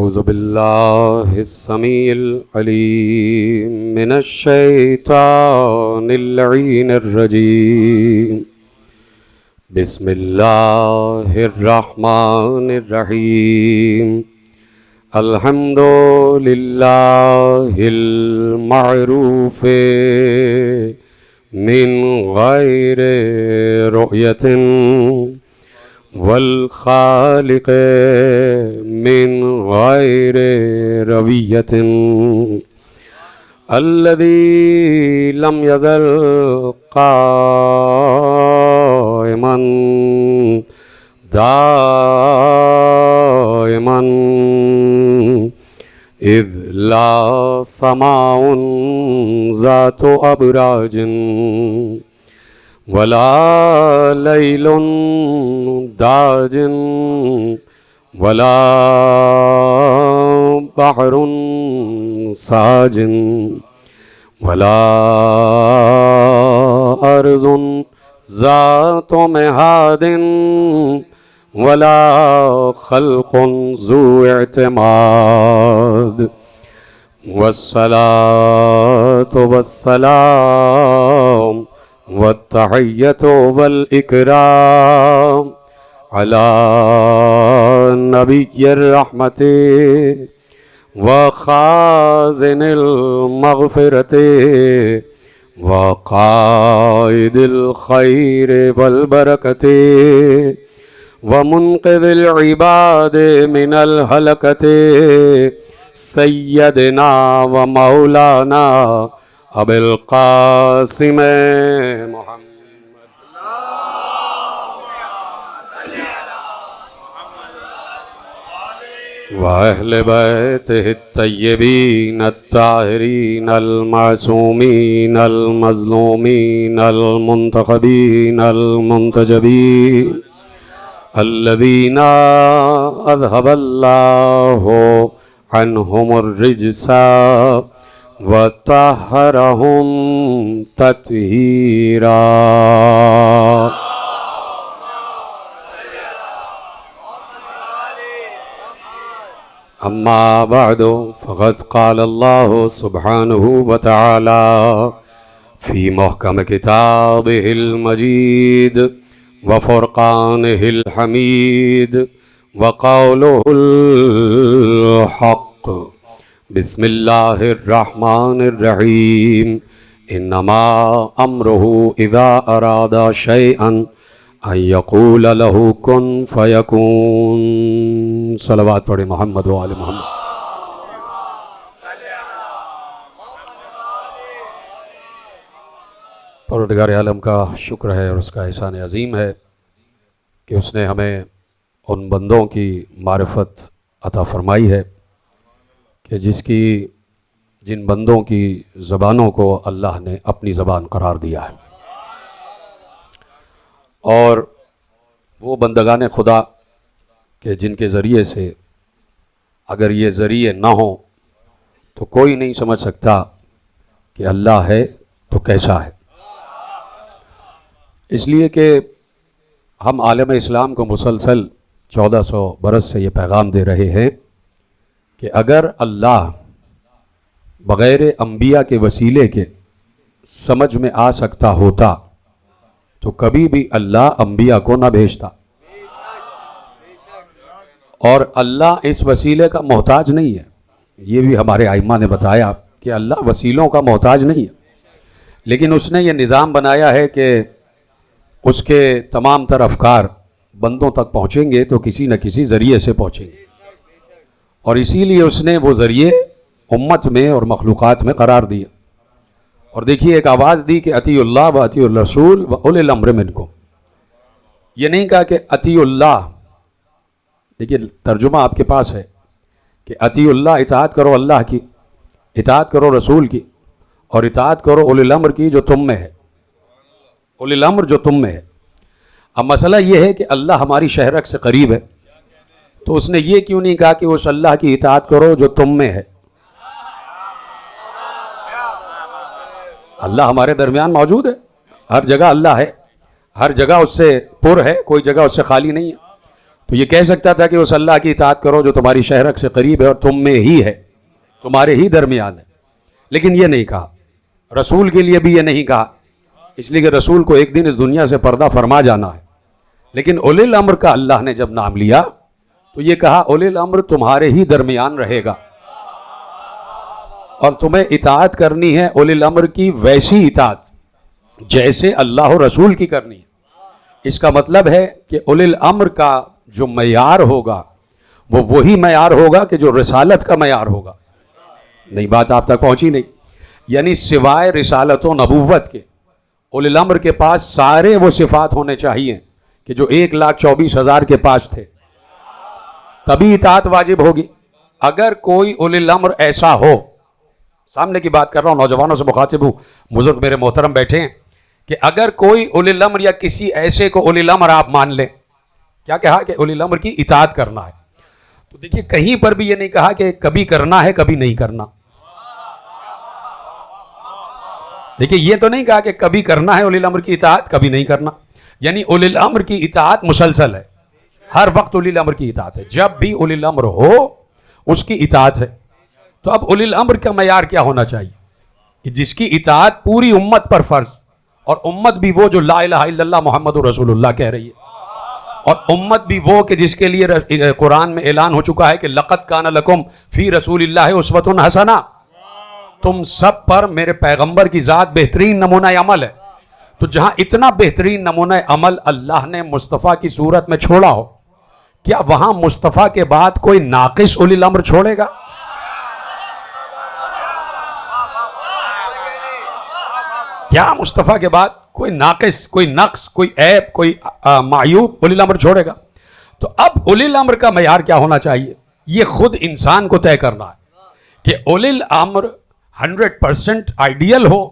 أعوذ بالله السميع العليم من الشيطان اللعين الرجيم. بسم الله الرحمن الرحيم. الحمد لله المعروف من غير رؤية والخالق من غير روية الذي لم يزل قائما دائما إذ لا سماء ذات أبراج ولا ليل داج ولا بحر ساج ولا أرض ذات مهاد ولا خلق ذو اعتماد. والصلاة والسلام والتحية والإكرام على نبي الرحمة وخازن المغفرة وقائد الخير والبركة ومنقذ العباد من الهلكة سيدنا ومولانا أبي القاسم محمد وأهل بيته الطيبين الطاهرين المعصومين المظلومين المنتخبين المنتجبين الذين أذهب الله عنهم الرجس وطهرهم تطهيرا. أما بعد فقد قال الله سبحانه وتعالى في محكم كتابه المجيد وفرقانه الحميد وقوله الحق. بسم الله الرحمن الرحيم. إنما أمره إذا أراد شيئا أن يقول له كن فيكون. صلوات پڑھیں محمد و آل محمد. پروردگار عالم کا شکر ہے اور اس کا احسان عظیم ہے کہ اس نے ہمیں ان بندوں کی معرفت عطا فرمائی ہے کہ جن بندوں کی زبانوں کو اللہ نے اپنی زبان قرار دیا ہے، اور وہ بندگان خدا کہ جن کے ذریعے سے اگر یہ ذریعے نہ ہوں تو کوئی نہیں سمجھ سکتا کہ اللہ ہے تو کیسا ہے. اس لیے کہ ہم عالم اسلام کو مسلسل 1400 برس سے یہ پیغام دے رہے ہیں کہ اگر اللہ بغیر انبیاء کے وسیلے کے سمجھ میں آ سکتا ہوتا تو کبھی بھی اللہ انبیاء کو نہ بھیجتا، اور اللہ اس وسیلے کا محتاج نہیں ہے. یہ بھی ہمارے ائمہ نے بتایا کہ اللہ وسیلوں کا محتاج نہیں ہے، لیکن اس نے یہ نظام بنایا ہے کہ اس کے تمام تر افکار بندوں تک پہنچیں گے تو کسی نہ کسی ذریعے سے پہنچیں گے، اور اسی لیے اس نے وہ ذریعے امت میں اور مخلوقات میں قرار دیا. اور دیکھیے ایک آواز دی کہ اطیعوا اللہ و اطیعوا الرسول و اولی الامر منکم. یہ نہیں کہا کہ اطیعوا اللہ، دیکھیے ترجمہ آپ کے پاس ہے کہ اطیعوا اللہ اطاعت کرو اللہ کی، اطاعت کرو رسول کی، اور اطاعت کرو اولی الامر کی جو تم میں ہے، اولی الامر جو تم میں ہے. اب مسئلہ یہ ہے کہ اللہ ہماری شہرک سے قریب ہے، تو اس نے یہ کیوں نہیں کہا کہ اس اللہ کی اطاعت کرو جو تم میں ہے؟ اللہ ہمارے درمیان موجود ہے، ہر جگہ اللہ ہے، ہر جگہ اس سے پر ہے، کوئی جگہ اس سے خالی نہیں ہے. تو یہ کہہ سکتا تھا کہ اس اللہ کی اطاعت کرو جو تمہاری شہرک سے قریب ہے اور تم میں ہی ہے، تمہارے ہی درمیان ہے، لیکن یہ نہیں کہا. رسول کے لیے بھی یہ نہیں کہا، اس لیے کہ رسول کو ایک دن اس دنیا سے پردہ فرما جانا ہے. لیکن اولی الامر کا اللہ نے جب نام لیا تو یہ کہا اولی الامر تمہارے ہی درمیان رہے گا، اور تمہیں اطاعت کرنی ہے اولی الامر کی ویسی اطاعت جیسے اللہ و رسول کی کرنی ہے. اس کا مطلب ہے کہ اولی الامر کا جو معیار ہوگا وہ وہی معیار ہوگا کہ جو رسالت کا معیار ہوگا. نہیں، بات آپ تک پہنچی نہیں. یعنی سوائے رسالت و نبوت کے اولی الامر کے پاس سارے وہ صفات ہونے چاہیے کہ جو 1,24,000 کے پاس تھے، تبھی اطاعت واجب ہوگی. اگر کوئی اولی الامر ایسا ہو، سامنے کی بات کر رہا ہوں، نوجوانوں سے مخاطب ہوں، بزرگ میرے محترم بیٹھے ہیں، کہ اگر کوئی اولی الامر یا کسی ایسے کو اولی الامر آپ مان لیں، کیا کہا کہ اولی الامر کی اطاعت کرنا ہے، تو دیکھیے کہیں پر بھی یہ نہیں کہا کہ کبھی کرنا ہے کبھی نہیں کرنا. دیکھیے یہ تو نہیں کہا کہ کبھی کرنا ہے اولی الامر کی اطاعت کبھی نہیں کرنا، یعنی اولی الامر کی اطاعت مسلسل ہے، ہر وقت اولی الامر کی اطاعت ہے، جب بھی اولی الامر ہو اس کی اطاعت ہے. تو اب اولی الامر کا معیار کیا ہونا چاہیے کہ جس کی اطاعت پوری امت پر فرض، اور امت بھی وہ جو لا الہ الا اللہ محمد رسول اللہ کہہ رہی ہے، اور امت بھی وہ کہ جس کے لیے قرآن میں اعلان ہو چکا ہے کہ لقد کان لکم فی رسول اللہ اسوۃ حسنہ، تم سب پر میرے پیغمبر کی ذات بہترین نمونہ عمل ہے. تو جہاں اتنا بہترین نمونہ عمل اللہ نے مصطفیٰ کی صورت میں چھوڑا ہو، کیا وہاں مصطفیٰ کے بعد کوئی ناقص اولی الامر چھوڑے گا؟ کیا مصطفیٰ کے بعد کوئی ناقص، کوئی نقص، کوئی عیب، کوئی معیوب اولی الامر چھوڑے گا؟ تو اب اولی الامر کا معیار کیا ہونا چاہیے، یہ خود انسان کو طے کرنا ہے کہ اولی الامر 100% آئیڈیل ہو،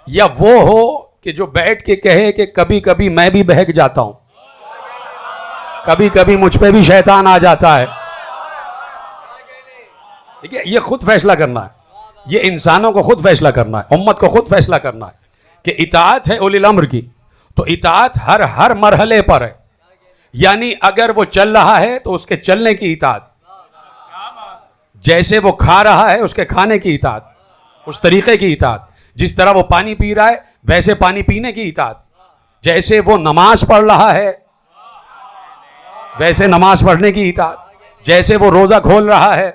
یا وہ ہو کہ جو بیٹھ کے کہے کہ کبھی کبھی میں بھی بہک جاتا ہوں، کبھی کبھی مجھ پہ بھی شیطان آ جاتا ہے. دیکھیے یہ خود فیصلہ کرنا ہے، یہ انسانوں کو خود فیصلہ کرنا ہے، امت کو خود فیصلہ کرنا ہے کہ اطاعت ہے اولی الامر کی تو اطاعت ہر مرحلے پر ہے. یعنی اگر وہ چل رہا ہے تو اس کے چلنے کی اطاعت، جیسے وہ کھا رہا ہے اس کے کھانے کی اطاعت، اس طریقے کی اطاعت، جس طرح وہ پانی پی رہا ہے ویسے پانی پینے کی اطاعت، جیسے وہ نماز پڑھ رہا ہے ویسے نماز پڑھنے کی اطاعت، جیسے وہ روزہ کھول رہا ہے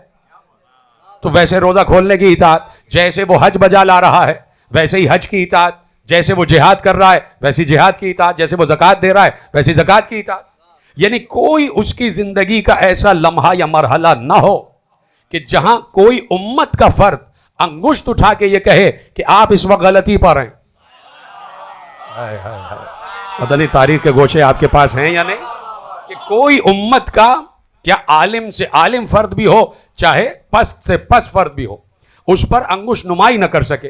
تو ویسے روزہ کھولنے کی اطاعت، جیسے وہ حج بجا لا رہا ہے ویسے ہی حج کی اطاعت، جیسے وہ جہاد کر رہا ہے ویسی جہاد کی اطاعت، جیسے وہ زکوٰۃ دے رہا ہے ویسی زکوٰۃ کی اطاعت. یعنی کوئی اس کی زندگی کا ایسا لمحہ یا مرحلہ نہ ہو کہ جہاں کوئی امت کا فرد انگشت اٹھا کے یہ کہے کہ آپ اس وقت غلطی پر ہیں. پتہ نہیں تاریخ کے گوشے آپ کے پاس ہیں یا نہیں، کہ کوئی امت کا کیا عالم سے عالم فرد بھی ہو چاہے پست سے پست فرد بھی ہو، اس پر انگشت نمائی نہ کر سکے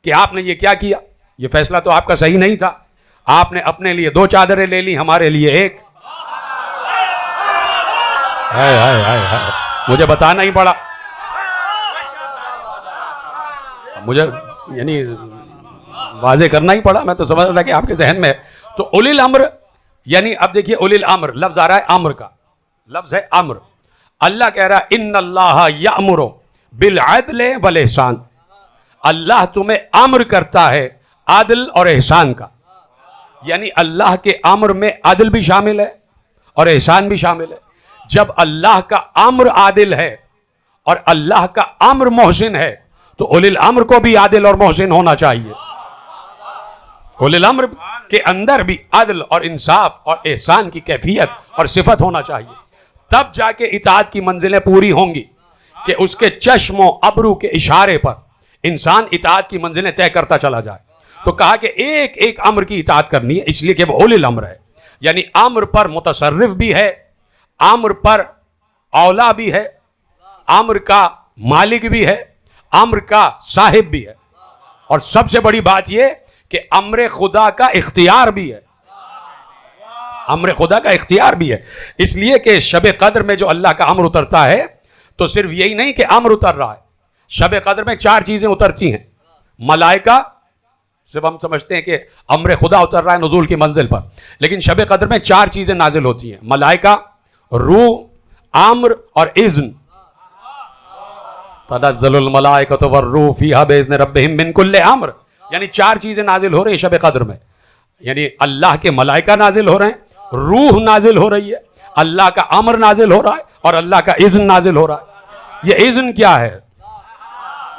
کہ آپ نے یہ کیا کیا، یہ فیصلہ تو آپ کا صحیح نہیں تھا، آپ نے اپنے لیے 2 چادریں لے لی ہمارے لیے 1. مجھے بتانا ہی پڑا، مجھے یعنی واضح کرنا ہی پڑا، میں تو سمجھ رہا کہ آپ کے ذہن میں ہے. تو اولی الامر یعنی اب دیکھیے اولی الامر لفظ آ رہا ہے امر کا، لفظ ہے امر. اللہ کہہ رہا ہے ان اللہ یأمر بالعدل والاحسان، اللہ تمہیں امر کرتا ہے عدل اور احسان کا. یعنی اللہ کے امر میں عدل بھی شامل ہے اور احسان بھی شامل ہے. جب اللہ کا امر عادل ہے اور اللہ کا امر محسن ہے تو اولی الامر کو بھی عادل اور محسن ہونا چاہیے. اولی الامر کے اندر بھی عدل اور انصاف اور احسان کی کیفیت اور صفت ہونا چاہیے، تب جا کے اطاعت کی منزلیں پوری ہوں گی کہ اس کے چشم و ابرو کے اشارے پر انسان اطاعت کی منزلیں طے کرتا چلا جائے. تو کہا کہ ایک ایک امر کی اطاعت کرنی ہے، اس لیے کہ وہ اولی الامر ہے. یعنی امر پر متصرف بھی ہے، امر پر اولا بھی ہے، امر کا مالک بھی ہے، امر کا صاحب بھی ہے، اور سب سے بڑی بات یہ کہ امر خدا کا اختیار بھی ہے. امر خدا کا اختیار بھی ہے، اس لیے کہ شب قدر میں جو اللہ کا امر اترتا ہے تو صرف یہی نہیں کہ امر اتر رہا ہے، شب قدر میں 4 چیزیں اترتی ہیں: ملائکہ، صرف ہم سمجھتے ہیں کہ امر خدا اتر رہا ہے نزول کی منزل پر، لیکن شب قدر میں 4 چیزیں نازل ہوتی ہیں: ملائکہ، روح، امر اور اذن. تنزل الملائکۃ والروح فیہا باذن ربہم من کل امر. یعنی 4 چیزیں نازل ہو رہی ہیں شب قدر میں. یعنی اللہ کے ملائکہ نازل ہو رہے ہیں، روح نازل ہو رہی ہے، اللہ کا امر نازل ہو رہا ہے، اور اللہ کا اذن نازل ہو رہا ہے. یہ اذن کیا ہے؟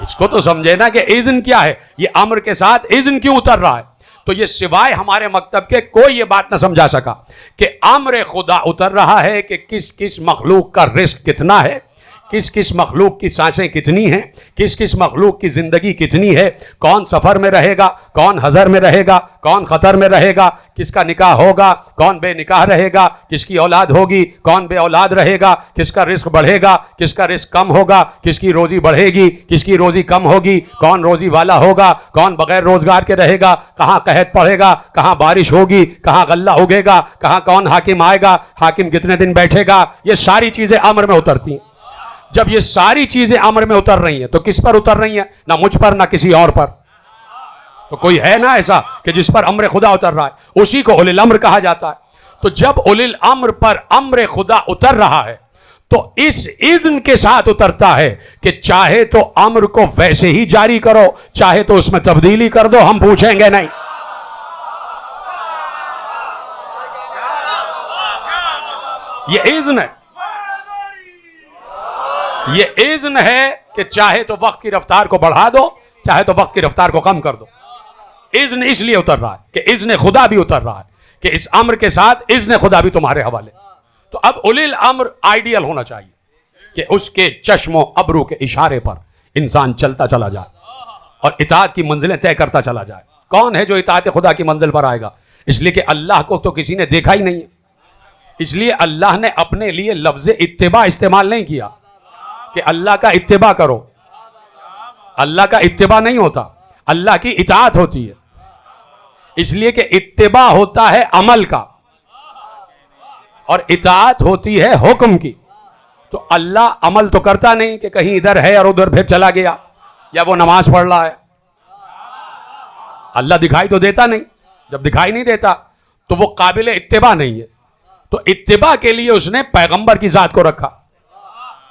اس کو تو سمجھے نا کہ اذن کیا ہے. یہ امر کے ساتھ اذن کیوں اتر رہا ہے؟ تو یہ سوائے ہمارے مکتب کے کوئی یہ بات نہ سمجھا سکا کہ امر خدا اتر رہا ہے کہ کس کس مخلوق کا رزق کتنا ہے، کس کس مخلوق کی سانسیں کتنی ہیں، کس کس مخلوق کی زندگی کتنی ہے، کون سفر میں رہے گا، کون حضر میں رہے گا، کون خطر میں رہے گا، کس کا نکاح ہوگا، کون بے نکاح رہے گا، کس کی اولاد ہوگی، کون بے اولاد رہے گا، کس کا رزق بڑھے گا، کس کا رزق کم ہوگا، کس کی روزی بڑھے گی، کس کی روزی کم ہوگی، کون روزی والا ہوگا، کون بغیر روزگار کے رہے گا، کہاں قحط پڑے گا، کہاں بارش ہوگی، کہاں غلہ اگے گا، کہاں کون حاکم آئے گا، حاکم کتنے دن بیٹھے گا. یہ ساری چیزیں امر میں اترتی ہیں. جب یہ ساری چیزیں امر میں اتر رہی ہیں تو کس پر اتر رہی ہیں؟ نہ مجھ پر نہ کسی اور پر. تو کوئی ہے نا ایسا کہ جس پر امر خدا اتر رہا ہے؟ اسی کو اولی الامر کہا جاتا ہے. تو جب اولی الامر پر امر خدا اتر رہا ہے تو اس اذن کے ساتھ اترتا ہے کہ چاہے تو امر کو ویسے ہی جاری کرو، چاہے تو اس میں تبدیلی کر دو، ہم پوچھیں گے نہیں. یہ اذن ہے. یہ اذن ہے کہ چاہے تو وقت کی رفتار کو بڑھا دو، چاہے تو وقت کی رفتار کو کم کر دو. اذن اس لیے اتر رہا ہے کہ اذن خدا بھی اتر رہا ہے کہ اس امر کے ساتھ اذن خدا بھی تمہارے حوالے. تو اب اولی الامر آئیڈیل ہونا چاہیے کہ اس کے چشم و ابرو کے اشارے پر انسان چلتا چلا جائے اور اطاعت کی منزلیں طے کرتا چلا جائے. کون ہے جو اطاعت خدا کی منزل پر آئے گا؟ اس لیے کہ اللہ کو تو کسی نے دیکھا ہی نہیں ہے، اس لیے اللہ نے اپنے لیے لفظ اتباع استعمال نہیں کیا کہ اللہ کا اتباع کرو. اللہ کا اتباع نہیں ہوتا، اللہ کی اطاعت ہوتی ہے. اس لیے کہ اتباع ہوتا ہے عمل کا اور اطاعت ہوتی ہے حکم کی. تو اللہ عمل تو کرتا نہیں کہ کہیں ادھر ہے اور ادھر پھر چلا گیا، یا وہ نماز پڑھ رہا ہے. اللہ دکھائی تو دیتا نہیں. جب دکھائی نہیں دیتا تو وہ قابل اتباع نہیں ہے. تو اتباع کے لیے اس نے پیغمبر کی ذات کو رکھا.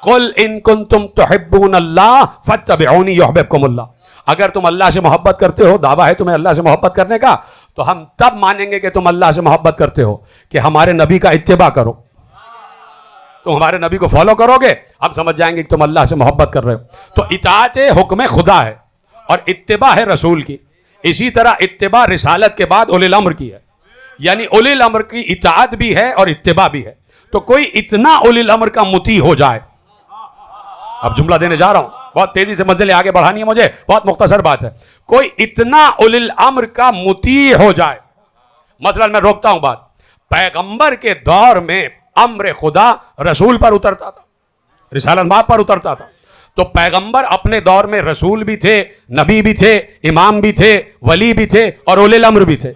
قل ان کنتم تحبون اللہ فاتبعونی یحببکم اللہ. اگر تم اللہ سے محبت کرتے ہو، دعویٰ ہے تمہیں اللہ سے محبت کرنے کا، تو ہم تب مانیں گے کہ تم اللہ سے محبت کرتے ہو کہ ہمارے نبی کا اتباع کرو. تم ہمارے نبی کو فالو کرو گے، ہم سمجھ جائیں گے کہ تم اللہ سے محبت کر رہے ہو. تو اطاعت حکم خدا ہے اور اتباع ہے رسول کی. اسی طرح اتباع رسالت کے بعد اولی الامر کی ہے. یعنی اولی الامر کی اطاعت بھی ہے اور اتباع بھی ہے. تو کوئی اتنا اولی الامر کا مطیع ہو جائے، اب جملہ دینے جا رہا ہوں، بہت تیزی سے منزلیں آگے بڑھانی ہے مجھے، بہت مختصر بات ہے. کوئی اتنا اولی الامر کا مطیع ہو جائے، مثلا میں روکتا ہوں بات، پیغمبر کے دور میں امر خدا رسول پر اترتا تھا، رسالت مآب پر اترتا تھا. تو پیغمبر اپنے دور میں رسول بھی تھے، نبی بھی تھے، امام بھی تھے، ولی بھی تھے اور اولی الامر بھی تھے.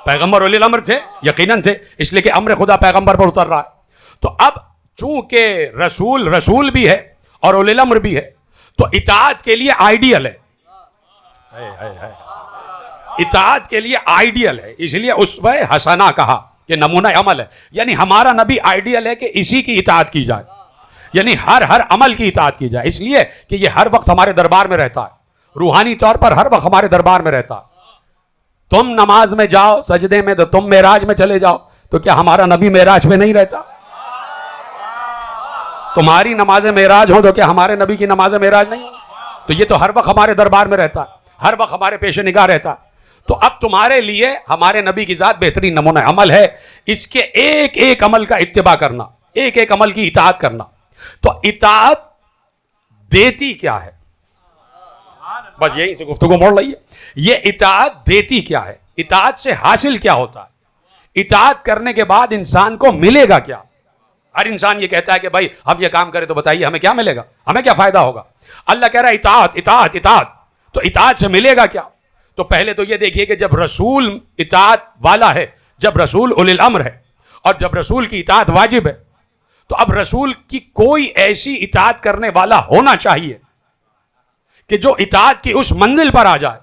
پیغمبر اولی الامر تھے، یقیناً تھے، اس لیے کہ امر خدا پیغمبر پر اتر رہا ہے. تو اب چونکہ رسول بھی ہے اور اولی الامر بھی ہے تو اطاعت کے لیے آئیڈیل ہے. اطاعت کے لیے آئیڈیل ہے، اس لیے اسوہ حسنہ کہا کہ نمونہ عمل ہے. یعنی ہمارا نبی آئیڈیل ہے کہ اسی کی اطاعت کی جائے، یعنی ہر عمل کی اطاعت کی جائے. اس لیے کہ یہ ہر وقت ہمارے دربار میں رہتا ہے، روحانی طور پر ہر وقت ہمارے دربار میں رہتا ہے. تم نماز میں جاؤ سجدے میں تو تم معراج میں چلے جاؤ، تو کیا ہمارا نبی معراج میں نہیں رہتا؟ تمہاری نماز معراج ہو تو کیا ہمارے نبی کی نماز معراج نہیں ہو؟ تو یہ تو ہر وقت ہمارے دربار میں رہتا ہے، ہر وقت ہمارے پیش نگاہ رہتا ہے. تو اب تمہارے لیے ہمارے نبی کی ذات بہترین نمونہ عمل ہے. اس کے ایک ایک عمل کا اتباع کرنا، ایک ایک عمل کی اطاعت کرنا. تو اطاعت دیتی کیا ہے؟ بس یہی سے گفتگو موڑ رہی ہے. یہ اطاعت دیتی کیا ہے؟ اطاعت سے حاصل کیا ہوتا ہے؟ اطاعت کرنے کے بعد انسان کو ملے گا کیا؟ ہر انسان یہ کہتا ہے کہ بھائی ہم یہ کام کریں تو بتائیے ہمیں کیا ملے گا، ہمیں کیا فائدہ ہوگا. اللہ کہہ رہا ہے اطاعت اطاعت اطاعت. تو اطاعت سے ملے گا کیا؟ تو پہلے تو یہ دیکھیے کہ جب رسول اطاعت والا ہے، جب رسول اولی الامر ہے اور جب رسول کی اطاعت واجب ہے، تو اب رسول کی کوئی ایسی اطاعت کرنے والا ہونا چاہیے کہ جو اطاعت کی اس منزل پر آ جائے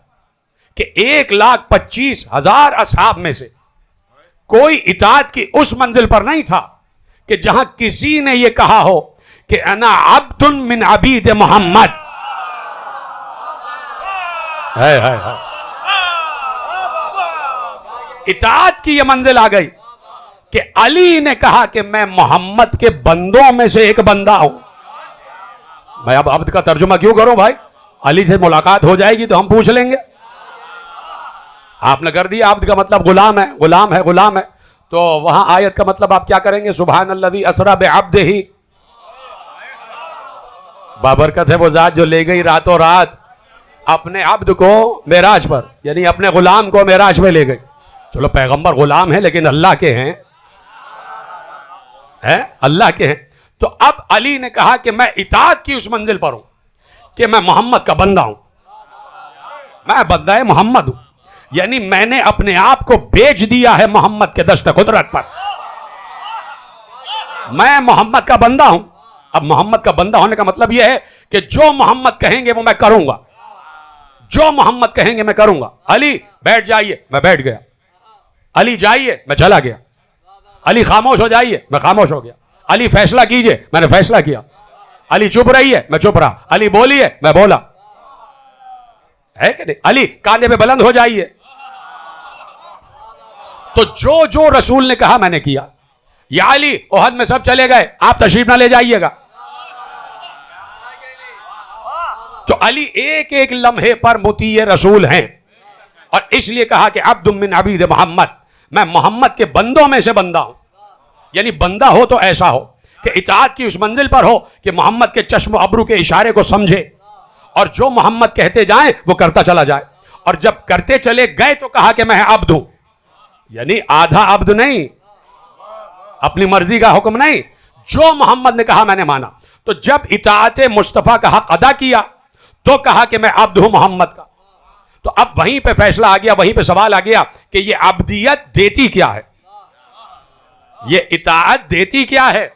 کہ 1,25,000 اصحاب میں سے کوئی اطاعت کی اس منزل پر نہیں تھا کہ جہاں کسی نے یہ کہا ہو کہ انا عبد من عبید محمد. اطاعت کی یہ منزل آ گئی کہ علی نے کہا کہ میں محمد کے بندوں میں سے ایک بندہ ہوں. میں اب عبد کا ترجمہ کیوں کروں بھائی؟ علی سے ملاقات ہو جائے گی تو ہم پوچھ لیں گے. آپ نے کر دیا عبد کا مطلب غلام ہے، غلام ہے، غلام ہے. تو وہاں آیت کا مطلب آپ کیا کریں گے؟ سبحان الذی اسری بعبدہ. بابرکت ہے وہ ذات جو لے گئی راتوں رات اپنے عبد کو معراج پر، یعنی اپنے غلام کو معراج میں لے گئی. چلو پیغمبر غلام ہے لیکن اللہ کے ہیں، اللہ کے ہیں. تو اب علی نے کہا کہ میں اطاعت کی اس منزل پر ہوں کہ میں محمد کا بندہ ہوں، میں بندہ محمد ہوں. یعنی میں نے اپنے آپ کو بیچ دیا ہے محمد کے دست قدرت پر. میں محمد کا بندہ ہوں. اب محمد کا بندہ ہونے کا مطلب یہ ہے کہ جو محمد کہیں گے وہ میں کروں گا، جو محمد کہیں گے میں کروں گا. علی بیٹھ جائیے، میں بیٹھ گیا. علی جائیے، میں چلا گیا. علی خاموش ہو جائیے، میں خاموش ہو گیا. علی فیصلہ کیجئے، میں نے فیصلہ کیا. علی چپ رہیے، میں چپ رہا. علی بولیے، میں بولا. ہے کہ نہیں؟ علی کاندھے پہ بلند ہو جائیے. تو جو جو رسول نے کہا میں نے کیا. یا علی احد میں سب چلے گئے، آپ تشریف نہ لے جائیے گا. تو علی ایک ایک لمحے پر مطیع رسول ہیں، اور اس لیے کہا کہ عبد من عبید محمد، میں محمد کے بندوں میں سے بندہ ہوں. یعنی بندہ ہو تو ایسا ہو کہ اطاعت کی اس منزل پر ہو کہ محمد کے چشم و ابرو کے اشارے کو سمجھے اور جو محمد کہتے جائیں وہ کرتا چلا جائے. اور جب کرتے چلے گئے تو کہا کہ میں عبد ہوں، یعنی آدھا عبد نہیں، اپنی مرضی کا حکم نہیں، جو محمد نے کہا میں نے مانا. تو جب اطاعت مصطفیٰ کا حق ادا کیا تو کہا کہ میں عبد ہوں محمد کا. تو اب وہیں پہ فیصلہ آ گیا، وہیں پہ سوال آ گیا کہ یہ عبدیت دیتی کیا ہے، یہ اطاعت دیتی کیا ہے،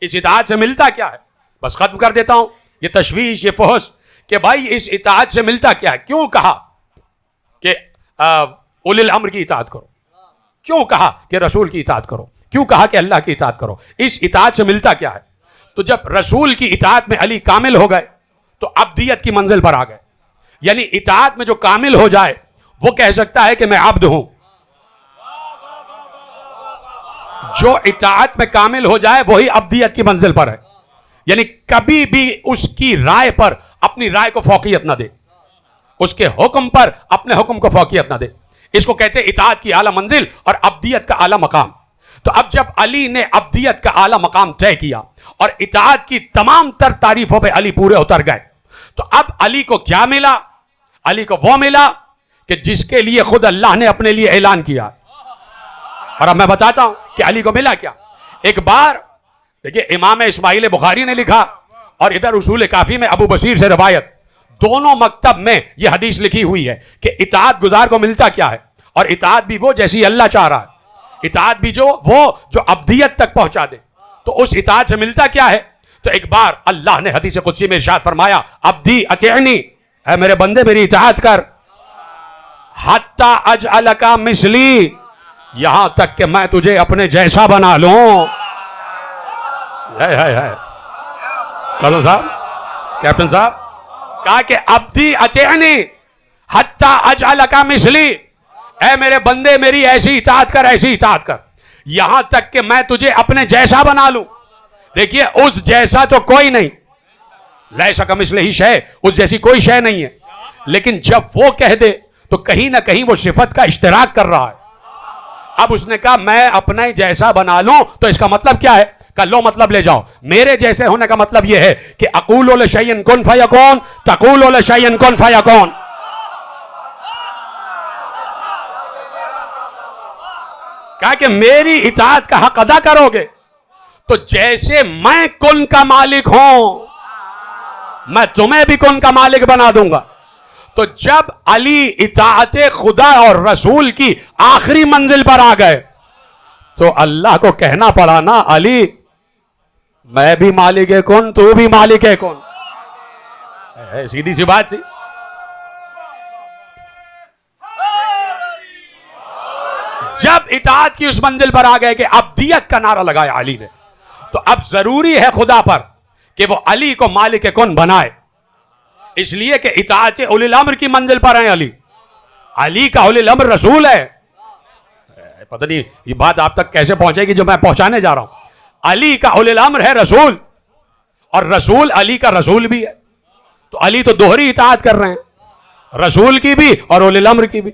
اس اطاعت سے ملتا کیا ہے. بس ختم کر دیتا ہوں یہ تشویش، یہ فحش کہ بھائی اس اطاعت سے ملتا کیا ہے. کیوں کہا کہ اولی الامر کی اطاعت کرو، کیوں کہا کہ رسول کی اطاعت کرو، کیوں کہا کہ اللہ کی اطاعت کرو، اس اطاعت سے ملتا کیا ہے. تو جب رسول کی اطاعت میں علی کامل ہو گئے تو عبدیت کی منزل پر آ گئے. یعنی اطاعت میں جو کامل ہو جائے وہ کہہ سکتا ہے کہ میں عبد ہوں. جو اطاعت میں کامل ہو جائے وہی عبدیت کی منزل پر ہے. یعنی کبھی بھی اس کی رائے پر اپنی رائے کو فوقیت نہ دے، اس کے حکم پر اپنے حکم کو فوقیت نہ دے. اس کو کہتے ہیں اطاعت کی اعلیٰ منزل اور عبدیت کا اعلیٰ مقام. تو اب جب علی نے عبدیت کا اعلیٰ مقام طے کیا اور اطاعت کی تمام تر تعریفوں پہ علی پورے اتر گئے، تو اب علی کو کیا ملا؟ علی کو وہ ملا کہ جس کے لیے خود اللہ نے اپنے لیے اعلان کیا. اور اب میں بتاتا ہوں کہ علی کو ملا کیا. ایک بار دیکھیے امام اسماعیل بخاری نے لکھا اور ادھر اصول کافی میں ابو بصیر سے روایت، دونوں مکتب میں یہ حدیث لکھی ہوئی ہے کہ اطاعت گزار کو ملتا کیا ہے. اور اطاعت بھی وہ جیسی اللہ چاہ رہا ہے، اطاعت بھی وہ جو عبدیت تک پہنچا دے. تو اس اطاعت سے ملتا کیا ہے؟ تو ایک بار اللہ نے حدیث قدسی میں ارشاد فرمایا عبدی اطیعنی، اے میرے بندے میری اطاعت کر، حتی اجعلک مثلی، یہاں تک کہ میں تجھے اپنے جیسا بنا لوں. کلو صاحب، کیپٹن صاحب کہا کہ عبدی اطیعنی حتی اجعلک مثلی، اے میرے بندے میری ایسی اطاعت کر، ایسی اطاعت کر یہاں تک کہ میں تجھے اپنے جیسا بنا لوں. دیکھیے اس جیسا تو کوئی نہیں، لیسا کمثلہ شیء، اس جیسی کوئی شے نہیں ہے. لیکن جب وہ کہہ دے تو کہیں نہ کہیں وہ صفت کا اشتراک کر رہا ہے. اب اس نے کہا میں اپنا جیسا بنا لوں، تو اس کا مطلب کیا ہے؟ کہ لو مطلب لے جاؤ. میرے جیسے ہونے کا مطلب یہ ہے کہ اقول لشیء کن فیکون، تقول لشیء کن فیکون. کہا کہ میری اطاعت کا حق ادا کرو گے تو جیسے میں کن کا مالک ہوں میں تمہیں بھی کن کا مالک بنا دوں گا. تو جب علی اطاعت خدا اور رسول کی آخری منزل پر آ گئے تو اللہ کو کہنا پڑا نا علی میں بھی مالک کن، تو بھی مالک کن. سیدھی سی بات سی. جب اطاعت کی اس منزل پر آ گئے کہ ابدیت کا نعرہ لگایا علی نے، تو اب ضروری ہے خدا پر کہ وہ علی کو مالک کن بنائے، اس لیے کہ اطاعت اولی الامر کی منزل پر ہیں علی کا اولی الامر رسول ہے. پتہ نہیں یہ بات آپ تک کیسے پہنچے گی جو میں پہنچانے جا رہا ہوں. علی کا اولی الامر ہے رسول، اور رسول علی کا رسول بھی ہے. تو علی تو دوہری اطاعت کر رہے ہیں، رسول کی بھی اور اولی الامر کی بھی،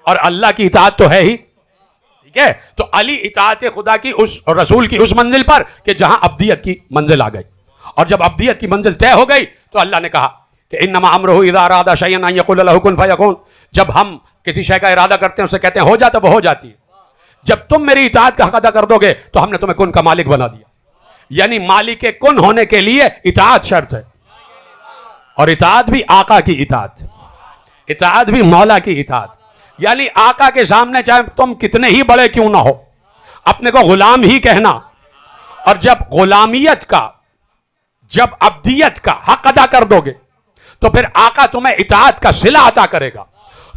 اور اللہ کی اطاعت تو ہے ہی. ٹھیک ہے، تو علی اطاعت خدا کی اس اور رسول کی اس منزل پر کہ جہاں ابدیت کی منزل آ گئی. اور جب ابدیت کی منزل طے ہو گئی تو اللہ نے کہا کہ انما امرہ اذا اراد شیئا ان یقول له کن فیکون. جب ہم کسی شے کا ارادہ کرتے ہیں اسے کہتے ہیں ہو جاتا، وہ ہو جاتی ہے. جب تم میری اطاعت کا حق ادا کر دو گے تو ہم نے تمہیں کن کا مالک بنا دیا. یعنی مالک کن ہونے کے لیے اطاعت شرط ہے، اور اطاعت بھی آقا کی اطاعت، اطاعت بھی مولا کی اطاعت. یعنی آقا کے سامنے چاہے تم کتنے ہی بڑے کیوں نہ ہو، اپنے کو غلام ہی کہنا. اور جب غلامیت کا، جب عبدیت کا حق ادا کر دو گے تو پھر آقا تمہیں اطاعت کا صلہ عطا کرے گا.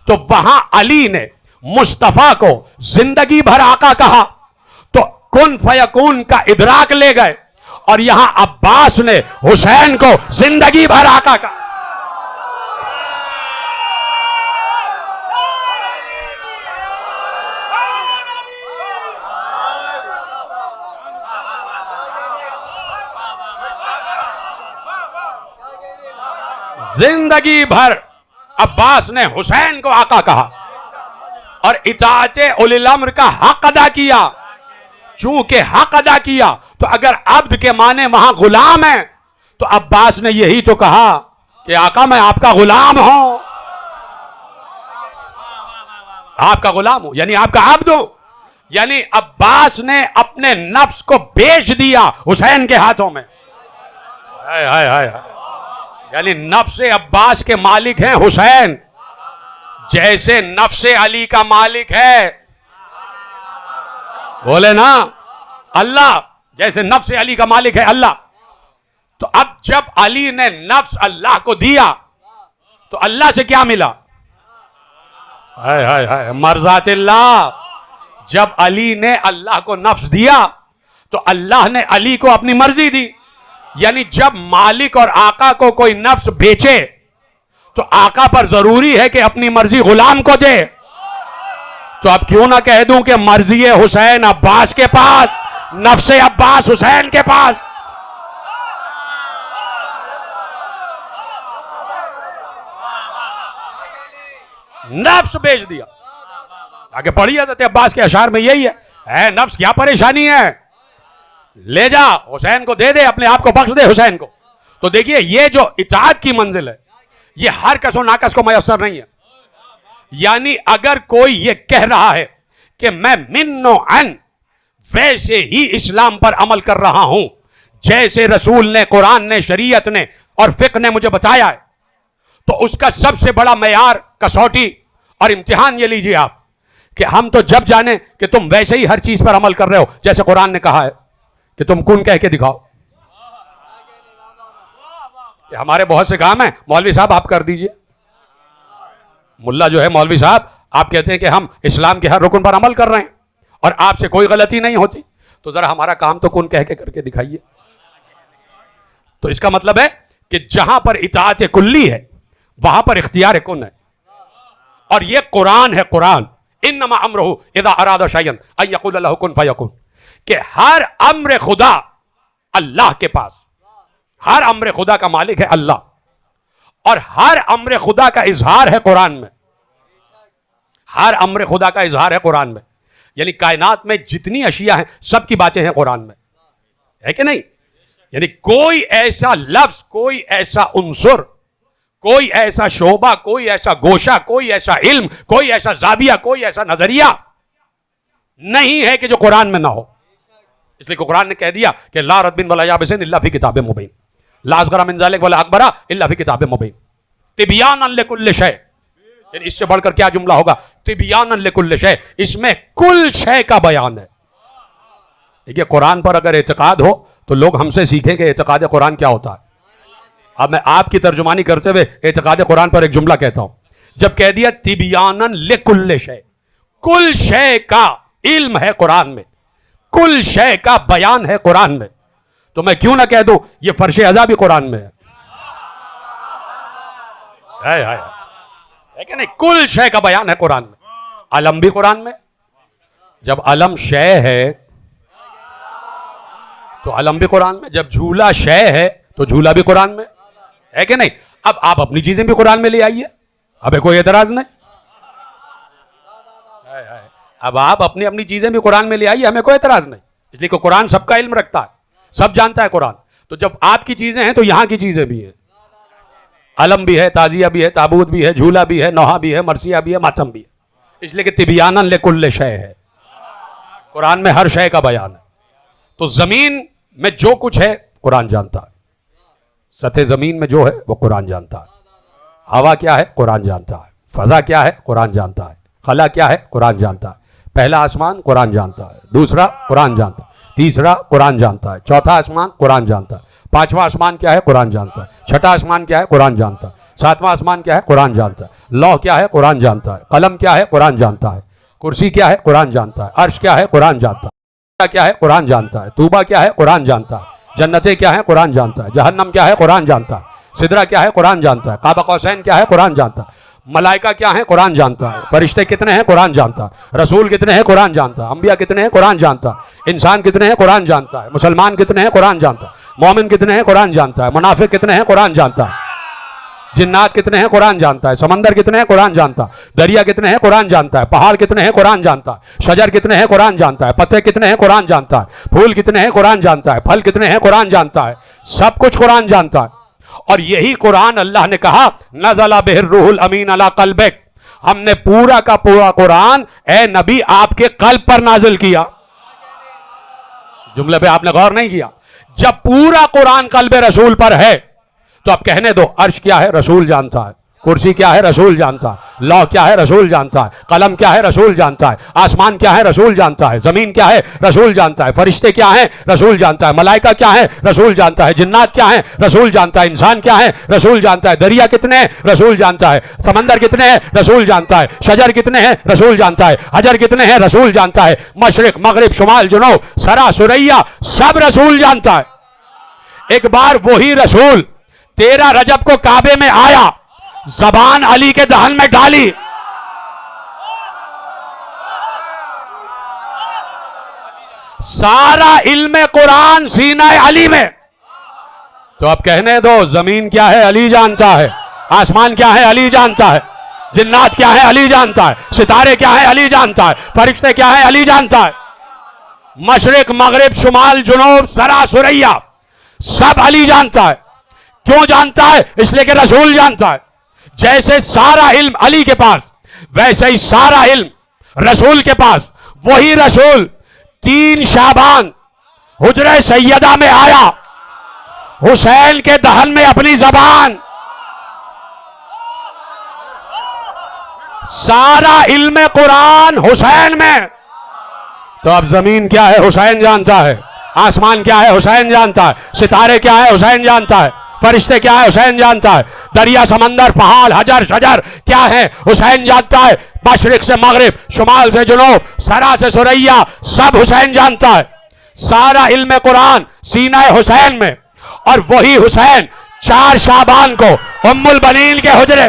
تو وہاں علی نے مصطفیٰ کو زندگی بھر آقا کہا تو کن فیکون کا ادراک لے گئے، اور یہاں عباس نے حسین کو زندگی بھر آقا کہا. زندگی بھر عباس نے حسین کو آقا کہا اور اطاعت اولی الامر کا حق ادا کیا. چونکہ حق ادا کیا تو اگر عبد کے معنی وہاں غلام ہے تو عباس نے یہی تو کہا کہ آقا میں آپ کا غلام ہوں، آپ کا غلام ہوں، یعنی آپ کا عبد ہوں. یعنی عباس نے اپنے نفس کو بیچ دیا حسین کے ہاتھوں میں. ہائے ہائے ہائے، یعنی نفس عباس کے مالک ہیں حسین، جیسے نفس علی کا مالک ہے، بولے نا، اللہ. جیسے نفس علی کا مالک ہے اللہ. تو اب جب علی نے نفس اللہ کو دیا تو اللہ سے کیا ملا؟ ہائے ہائے ہائے، مرضات اللہ. جب علی نے اللہ کو نفس دیا تو اللہ نے علی کو اپنی مرضی دی. یعنی جب مالک اور آقا کو کوئی نفس بیچے تو آقا پر ضروری ہے کہ اپنی مرضی غلام کو دے. تو اب کیوں نہ کہہ دوں کہ مرضی حسین عباس کے پاس، نفس عباس حسین کے پاس. نفس بیچ دیا. آگے پڑھیے حضرت عباس کے اشعار میں یہی ہے، اے نفس کیا پریشانی ہے، لے جا حسین کو دے دے، اپنے آپ کو بخش دے حسین کو. تو دیکھیے یہ جو اطاعت کی منزل ہے یہ ہر کس و ناکس کو میسر نہیں ہے. یعنی اگر کوئی یہ کہہ رہا ہے کہ میں من و عن ویسے ہی اسلام پر عمل کر رہا ہوں جیسے رسول نے، قرآن نے، شریعت نے اور فقہ نے مجھے بتایا ہے، تو اس کا سب سے بڑا معیار، کسوٹی اور امتحان یہ لیجیے آپ کہ ہم تو جب جانیں کہ تم ویسے ہی ہر چیز پر عمل کر رہے ہو جیسے قرآن نے کہا ہے کہ تم کن کہہ کے دکھاؤ. کہ ہمارے بہت سے کام ہیں، مولوی صاحب آپ کر دیجئے. ملا جو ہے مولوی صاحب، آپ کہتے ہیں کہ ہم اسلام کے ہر رکن پر عمل کر رہے ہیں اور آپ سے کوئی غلطی نہیں ہوتی، تو ذرا ہمارا کام تو کن کہہ کے کر کے دکھائیے. تو اس کا مطلب ہے کہ جہاں پر اطاعت کلی ہے وہاں پر اختیار کن ہے. اور یہ قرآن ہے، قرآن انما امرہ اذا اراد شیئا ان یقول له کن فیکون، کہ ہر امر خدا اللہ کے پاس، ہر امر خدا کا مالک ہے اللہ، اور ہر امر خدا کا اظہار ہے قرآن میں. ہر امر خدا کا اظہار ہے قرآن میں. یعنی کائنات میں جتنی اشیاء ہیں سب کی باتیں ہیں قرآن میں، ہے کہ نہیں؟ یعنی کوئی ایسا لفظ، کوئی ایسا عنصر، کوئی ایسا شعبہ، کوئی ایسا گوشہ، کوئی ایسا علم، کوئی ایسا زاویہ، کوئی ایسا نظریہ نہیں ہے کہ جو قرآن میں نہ ہو. اس لیے کہ قرآن نے کہہ دیا کہ لا رطب ولا یابس الا فی کتاب مبین، لا اصغر من ذلک ولا اکبر الا فی کتاب مبین، تبیانا لکل شیء. یعنی اس سے بڑھ کر کیا جملہ ہوگا؟ تبیانا لکل شیء، اس میں کل شے کا بیان ہے. دیکھیے قرآن پر اگر اعتقاد ہو تو لوگ ہم سے سیکھیں کہ اعتقاد قرآن کیا ہوتا ہے. اب میں آپ کی ترجمانی کرتے ہوئے اعتقاد قرآن پر ایک جملہ کہتا ہوں. جب کہہ دیا تبیانا لکل شیء، کل شے کا علم ہے قرآن میں، کل شے کا بیان ہے قرآن میں. تو میں کیوں نہ کہہ دوں یہ فرش ازا بھی قرآن میں ہے کہ نہیں؟ کل شے کا بیان ہے قرآن میں. علم بھی قرآن میں. جب علم شے ہے تو علم بھی قرآن میں. جب جھولا شے ہے تو جھولا بھی قرآن میں ہے کہ نہیں؟ اب آپ اپنی چیزیں بھی قرآن میں لے آئیے، ابھی کوئی اعتراض نہیں. اب آپ اپنی چیزیں بھی قرآن میں لے آئیے، ہمیں کوئی اعتراض نہیں، اس لیے کہ قرآن سب کا علم رکھتا ہے، سب جانتا ہے قرآن. تو جب آپ کی چیزیں ہیں تو یہاں کی چیزیں بھی ہیں. علم بھی ہے، تعزیہ بھی ہے، تابوت بھی ہے، جھولا بھی ہے، نوحہ بھی ہے، مرثیہ بھی ہے، ماتم بھی ہے. اس لیے کہ تبیاناً لکل شے ہے، قرآن میں ہر شے کا بیان ہے. تو زمین میں جو کچھ ہے قرآن جانتا ہے، سطح زمین میں جو ہے وہ قرآن جانتا ہے. ہوا کیا ہے قرآن جانتا ہے، فضا کیا ہے قرآن جانتا ہے، خلا کیا ہے قرآن جانتا ہے. پہلا آسمان قرآن جانتا ہے، دوسرا قرآن جانتا ہے، تیسرا قرآن جانتا ہے، چوتھا آسمان قرآن جانتا ہے، پانچواں آسمان کیا ہے قرآن جانتا ہے، چھٹا آسمان کیا ہے قرآن جانتا ہے، ساتواں آسمان کیا ہے قرآن جانتا ہے، لوح کیا ہے قرآن جانتا ہے، قلم کیا ہے قرآن جانتا ہے، کرسی کیا ہے قرآن جانتا ہے، عرش کیا ہے قرآن جانتا ہے، کیا ہے قرآن جانتا ہے، توبہ کیا ہے قرآن جانتا ہے، جنتیں کیا ہے قرآن جانتا ہے، جہنم کیا ہے قرآن جانتا ہے، سدرہ کیا ہے قرآن جانتا ہے، قاب قوسین کیا ہے قرآن جانتا ہے، ملائکہ کیا ہیں قرآن جانتا ہے، فرشتے کتنے ہیں قرآن جانتا ہے، رسول کتنے ہیں قرآن جانتا ہے، انبیاء کتنے ہیں قرآن جانتا ہے، انسان کتنے ہیں قرآن جانتا ہے، مسلمان کتنے ہیں قرآن جانتا ہے، مومن کتنے ہیں قرآن جانتا ہے، منافق کتنے ہیں قرآن جانتا ہے، جنات کتنے ہیں قرآن جانتا ہے، سمندر کتنے ہیں قرآن جانتا ہے، دریا کتنے ہیں قرآن جانتا ہے، پہاڑ کتنے ہیں قرآن جانتا ہے، شجر کتنے ہیں قرآن جانتا ہے، پتے کتنے ہیں قرآن جانتا ہے، پھول کتنے ہیں قرآن جانتا ہے، پھل کتنے ہیں قرآن جانتا ہے، سب کچھ قرآن جانتا ہے. اور یہی قرآن اللہ نے کہا نزل بہ الروح الامین علی قلبک، ہم نے پورا کا پورا قرآن اے نبی آپ کے قلب پر نازل کیا. جملے پہ آپ نے غور نہیں کیا؟ جب پورا قرآن قلب رسول پر ہے تو اب کہنے دو عرش کیا ہے رسول جانتا ہے، کرسی کیا ہے رسول جانتا ہے، لوح کیا ہے رسول جانتا ہے، قلم کیا ہے رسول جانتا ہے، آسمان کیا ہے رسول جانتا ہے، زمین کیا ہے رسول جانتا ہے، فرشتے کیا ہیں رسول جانتا ہے، ملائکہ کیا ہیں رسول جانتا ہے، جنات کیا ہیں رسول جانتا ہے، انسان کیا ہیں رسول جانتا ہے، دریا کتنے ہیں رسول جانتا ہے، سمندر کتنے ہیں رسول جانتا ہے، شجر کتنے ہیں رسول جانتا ہے، حجر کتنے ہیں رسول جانتا ہے، مشرق مغرب شمال جنوب سرا سریا سب رسول جانتا ہے. ایک بار وہی رسول 13 رجب کو کعبے میں آیا، زبان علی کے دہن میں ڈالی، سارا علم قرآن سینہ علی میں. تو اب کہنے دو زمین کیا ہے علی جانتا ہے، آسمان کیا ہے علی جانتا ہے، جنات کیا ہے علی جانتا ہے، ستارے کیا ہے علی جانتا ہے، فرشتے کیا ہے علی جانتا ہے، مشرق مغرب شمال جنوب سرا سریا سب علی جانتا ہے. کیوں جانتا ہے؟ اس لیے کہ رسول جانتا ہے. جیسے سارا علم علی کے پاس ویسے ہی سارا علم رسول کے پاس. وہی رسول 3 شعبان حجرہ سیدہ میں آیا، حسین کے دہن میں اپنی زبان، سارا علم قرآن حسین میں. تو اب زمین کیا ہے حسین جانتا ہے، آسمان کیا ہے حسین جانتا ہے، ستارے کیا ہے حسین جانتا ہے، فرشتے کیا ہے حسین جانتا ہے، دریا سمندر پہاڑ حجر شجر کیا ہے حسین جانتا ہے، مشرق سے مغرب شمال سے جنوب سرا سے سریا سب حسین جانتا ہے. سارا علم قرآن سینہ حسین میں. اور وہی حسین 4 شعبان کو ام البنین کے حجرے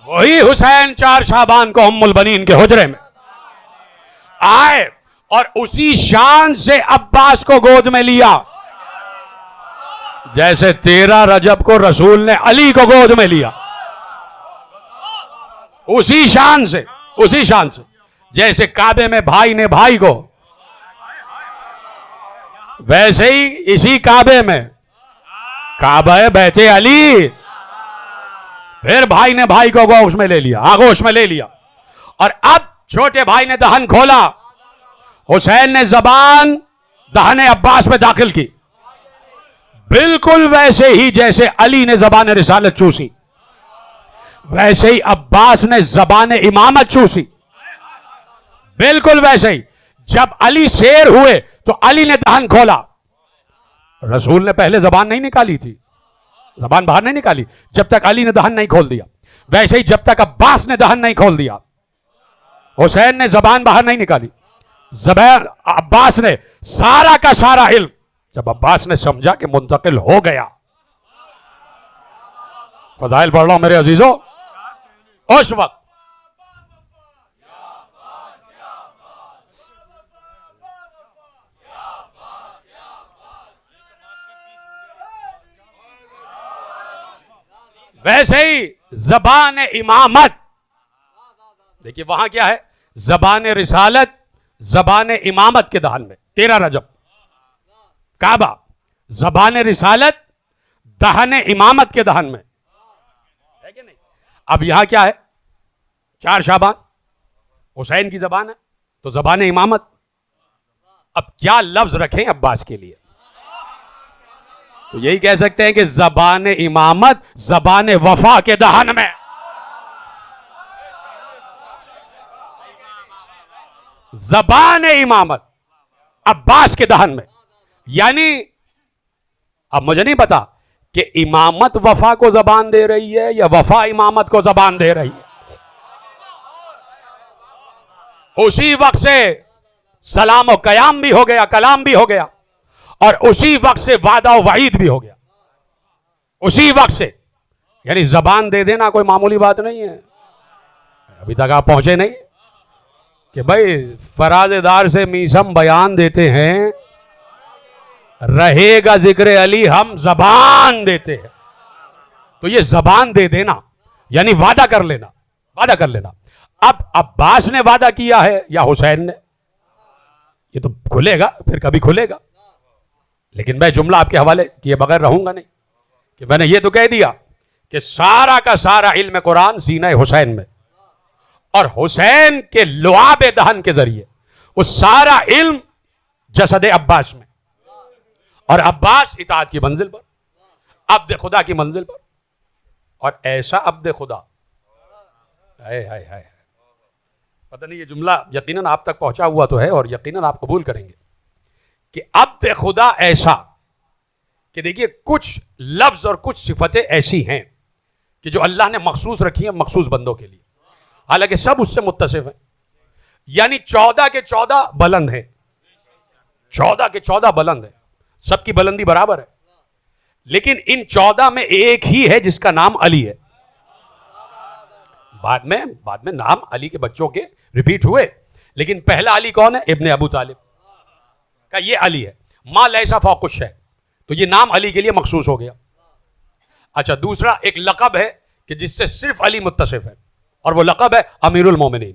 وہی حسین 4 شعبان کو ام البنین کے حجرے میں آئے اور اسی شان سے عباس کو گود میں لیا جیسے 13 رجب کو رسول نے علی کو گود میں لیا. اسی شان سے جیسے کعبے میں بھائی نے بھائی کو، ویسے ہی اسی کعبے میں کعبہ بیت علی، پھر بھائی نے بھائی کو آغوش میں لے لیا. اور اب چھوٹے بھائی نے دہن کھولا، حسین نے زبان دہن عباس میں داخل کی، بالکل ویسے ہی جیسے علی نے زبان رسالت چوسی. ویسے ہی عباس نے زبان امامت چوسی، بالکل ویسے ہی. جب علی شیر ہوئے تو علی نے دہن کھولا. رسول نے پہلے زبان نہیں نکالی تھی، زبان باہر نہیں نکالی جب تک علی نے دہن نہیں کھول دیا. ویسے ہی جب تک عباس نے دہن نہیں کھول دیا، حسین نے زبان باہر نہیں نکالی. عباس نے سارا کا سارا علم جب عباس نے سمجھا کہ منتقل ہو گیا. فضائل پڑھ رہا ہوں میرے عزیزوں. اس وقت ویسے ہی زبان امامت، دیکھیے وہاں کیا ہے، زبان رسالت زبان امامت کے دہن میں 13 رجب کعبہ، زبان رسالت دہن امامت کے دہن میں ہے کہ نہیں. اب یہاں کیا ہے، 4 شعبان حسین کی زبان ہے تو زبان امامت. اب کیا لفظ رکھیں عباس کے لیے، تو یہی کہہ سکتے ہیں کہ زبان امامت زبان وفا کے دہن میں. زبان امامت عباس کے دہن میں. یعنی اب مجھے نہیں پتا کہ امامت وفا کو زبان دے رہی ہے یا وفا امامت کو زبان دے رہی ہے. اسی وقت سے سلام و قیام بھی ہو گیا، کلام بھی ہو گیا، اور اسی وقت سے وعدہ و وعید بھی ہو گیا. اسی وقت سے، یعنی زبان دے دینا کوئی معمولی بات نہیں ہے. ابھی تک آپ پہنچے نہیں کہ بھائی فراز دار سے میسم بیان دیتے ہیں، رہے گا ذکر علی ہم زبان دیتے ہیں. تو یہ زبان دے دینا یعنی وعدہ کر لینا، وعدہ کر لینا. اب عباس نے وعدہ کیا ہے یا حسین نے، یہ تو کھلے گا پھر کبھی کھلے گا. لیکن میں جملہ آپ کے حوالے کیے بغیر رہوں گا نہیں کہ میں نے یہ تو کہہ دیا کہ سارا کا سارا علم قرآن سینہ حسین میں، اور حسین کے لعاب دہن کے ذریعے وہ سارا علم جسد عباس میں، اور عباس اطاعت کی منزل پر، عبد خدا کی منزل پر. اور ایسا عبد خدا، پتہ نہیں یہ جملہ یقیناً آپ تک پہنچا ہوا تو ہے اور یقیناً آپ قبول کریں گے کہ عبد خدا ایسا کہ دیکھیے کچھ لفظ اور کچھ صفتیں ایسی ہیں کہ جو اللہ نے مخصوص رکھی ہیں مخصوص بندوں کے لیے، حالانکہ سب اس سے متصف ہیں. یعنی 14 کے 14 بلند ہیں، 14 کے 14 بلند ہیں، سب کی بلندی برابر ہے. لیکن ان 14 میں ایک ہی ہے جس کا نام علی ہے. بعد میں نام علی کے بچوں کے ریپیٹ ہوئے، لیکن پہلا علی کون ہے؟ ابن ابو طالب کا یہ علی ہے. ما لیسا فوق الشیء، تو یہ نام علی کے لیے مخصوص ہو گیا. اچھا دوسرا ایک لقب ہے کہ جس سے صرف علی متصف ہے، اور وہ لقب ہے امیر المومنین.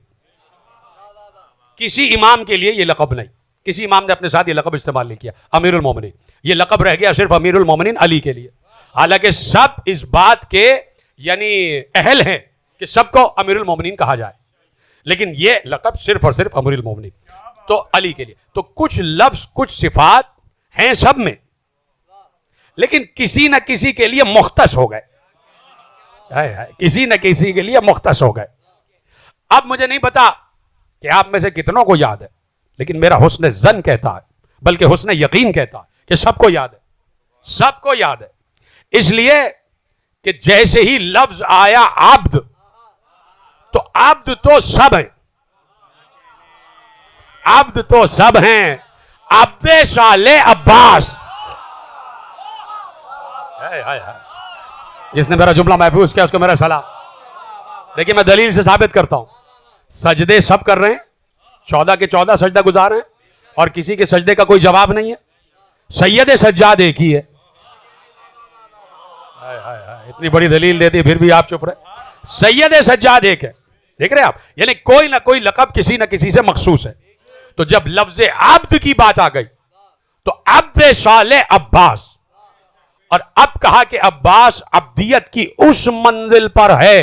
کسی امام کے لیے یہ لقب نہیں، کسی امام نے اپنے ساتھ یہ لقب استعمال نہیں کیا. امیر المومنین یہ لقب رہ گیا صرف امیر المومنین علی کے لیے، حالانکہ سب اس بات کے یعنی اہل ہیں کہ سب کو امیر المومنین کہا جائے، لیکن یہ لقب صرف اور صرف امیر المومنین تو علی کے لیے. تو کچھ لفظ کچھ صفات ہیں سب میں، لیکن کسی نہ کسی کے لیے مختص ہو گئے، کسی نہ کسی کے لیے مختص ہو گئے. اب مجھے نہیں پتا کہ آپ میں سے کتنوں کو یاد ہے، لیکن میرا حسن ظن کہتا ہے، بلکہ حسن یقین کہتا ہے کہ سب کو یاد ہے، سب کو یاد ہے. اس لیے کہ جیسے ہی لفظ آیا عبد، تو عبد تو سب ہیں، عبد تو سب ہیں. عبد صالح عباس، جس نے میرا جملہ محفوظ کیا اس کو میرا سلام. دیکھیں میں دلیل سے ثابت کرتا ہوں، سجدے سب کر رہے ہیں، 14 کے 14 سجدہ گزار ہیں، اور کسی کے سجدے کا کوئی جواب نہیں ہے. سید سجاد ایک ہی ہے. اتنی بڑی دلیل دیتی پھر بھی آپ چپ رہے. سید سجاد ایک ہے، دیکھ رہے آپ، یعنی کوئی نہ کوئی لقب کسی نہ کسی سے مخصوص ہے. تو جب لفظ عبد کی بات آ گئی تو عبد صالح عباس، اور اب کہا کہ عباس عبدیت کی اس منزل پر ہے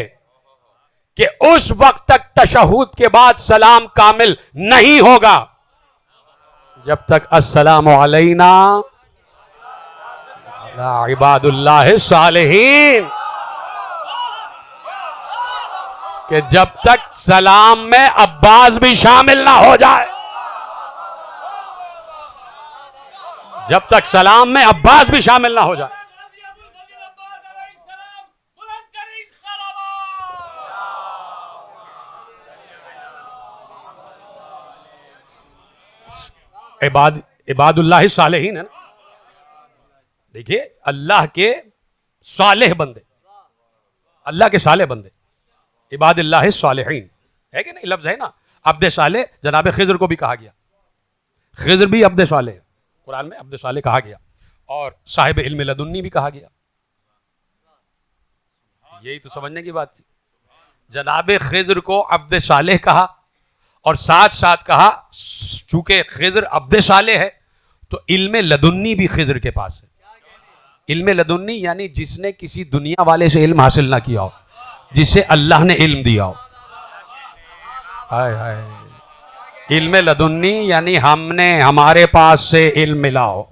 کہ اس وقت تک تشہد کے بعد سلام کامل نہیں ہوگا جب تک السلام علینا عباد اللہ الصالحین. کہ جب تک سلام میں عباس بھی شامل نہ ہو جائے، جب تک سلام میں عباس بھی شامل نہ ہو جائے. عباد اللہ صالحین ہے نا. دیکھیے اللہ کے صالح بندے، اللہ کے صالح بندے، عباد اللہ صالحین ہے کہ نہیں؟ لفظ ہے نا. عبد صالح جناب خضر کو بھی کہا گیا، خضر بھی عبد صالح ہے، قرآن میں عبد صالح کہا گیا، اور صاحب علم لدنی بھی کہا گیا. یہی تو سمجھنے کی بات تھی. جناب خضر کو عبد صالح کہا، اور ساتھ ساتھ کہا چونکہ خضر عبد صالح ہے تو علم لدنی بھی خضر کے پاس ہے. علم لدنی یعنی جس نے کسی دنیا والے سے علم حاصل نہ کیا ہو، جسے اللہ نے علم دیا ہو. ہائے ہائے. علم لدنی یعنی ہمارے پاس سے علم ملا ہو.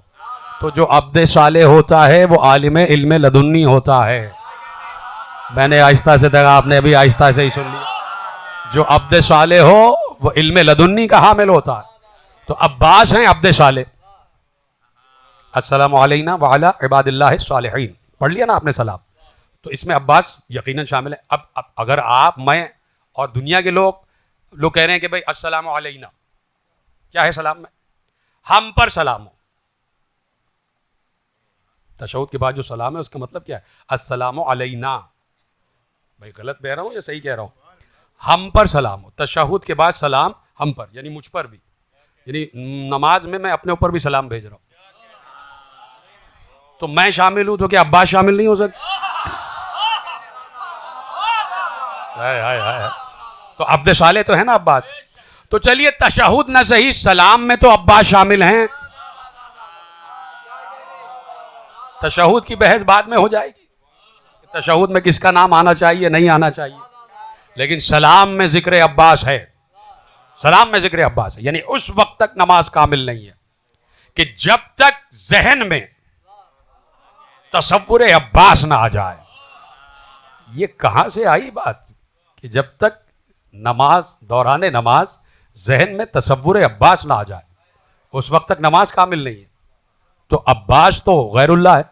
تو جو عبد صالح ہوتا ہے وہ عالم علم لدنی ہوتا ہے. میں نے آہستہ سے دیکھا، آپ نے ابھی آہستہ سے ہی سن لیا. جو عبد صالح ہو وہ علم لدنی کا حامل ہوتا ہے. تو عباس ہیں عبد صالح. السلام علینا وعلی عباد اللہ الصالحین پڑھ لیا نا آپ نے سلام، تو اس میں عباس یقیناً شامل ہے. اب اگر آپ، میں اور دنیا کے لوگ کہہ رہے ہیں کہ بھائی السلام علینا، کیا ہے سلام میں؟ ہم پر سلام ہو. تشہد کے بعد جو سلام ہے اس کا مطلب کیا ہے؟ السلام علینا. بھائی غلط کہہ رہا ہوں یا صحیح کہہ رہا ہوں؟ ہم پر سلام ہو. تشہد کے بعد سلام ہم پر، یعنی مجھ پر بھی، یعنی نماز میں اپنے اوپر بھی سلام بھیج رہا ہوں. تو میں شامل ہوں تو کیا عباس شامل نہیں ہو سکتے؟ تو عبد صالح تو ہے نا عباس. تو چلیے تشہد نہ صحیح، سلام میں تو عباس شامل ہیں. تشہد کی بحث بعد میں ہو جائے گی، تشہد میں کس کا نام آنا چاہیے نہیں آنا چاہیے، لیکن سلام میں ذکر عباس ہے. سلام میں ذکر عباس ہے، یعنی اس وقت تک نماز کامل نہیں ہے کہ جب تک ذہن میں تصور عباس نہ آ جائے. یہ کہاں سے آئی بات کہ جب تک نماز، دوران نماز ذہن میں تصور عباس نہ آ جائے اس وقت تک نماز کامل نہیں ہے. تو عباس تو غیر اللہ ہے،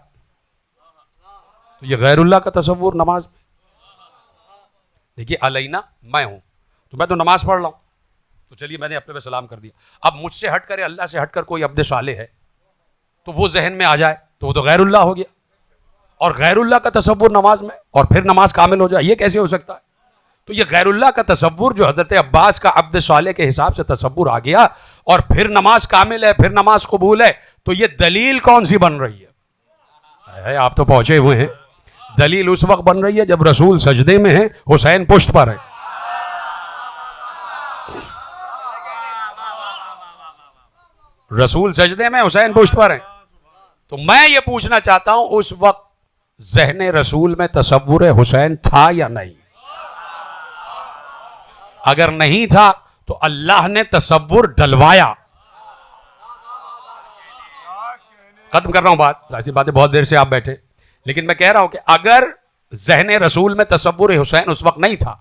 تو یہ غیر اللہ کا تصور نماز میں. دیکھیے علینا میں ہوں تو میں تو نماز پڑھ رہا ہوں، تو چلیے میں نے اپنے پہ سلام کر دیا. اب مجھ سے ہٹ کر، اللہ سے ہٹ کر کوئی عبد صالح ہے تو وہ ذہن میں آ جائے تو وہ تو غیر اللہ ہو گیا. اور غیر اللہ کا تصور نماز میں، اور پھر نماز کامل ہو جائے، یہ کیسے ہو سکتا ہے؟ تو یہ غیر اللہ کا تصور جو حضرت عباس کا عبد صالح کے حساب سے تصور آ گیا، اور پھر نماز کامل ہے، پھر نماز قبول ہے. تو یہ دلیل کون سی بن رہی ہے؟ آپ تو پہنچے ہوئے ہیں. دلیل اس وقت بن رہی ہے جب رسول سجدے میں ہیں، حسین پشت پر ہے. رسول سجدے میں، حسین پشت پر ہیں. تو میں یہ پوچھنا چاہتا ہوں اس وقت ذہن رسول میں تصور حسین تھا یا نہیں؟ اگر نہیں تھا تو اللہ نے تصور ڈلوایا. ختم کر رہا ہوں بات، ایسی باتیں بہت دیر سے آپ بیٹھے، لیکن میں کہہ رہا ہوں کہ اگر ذہن رسول میں تصور حسین اس وقت نہیں تھا،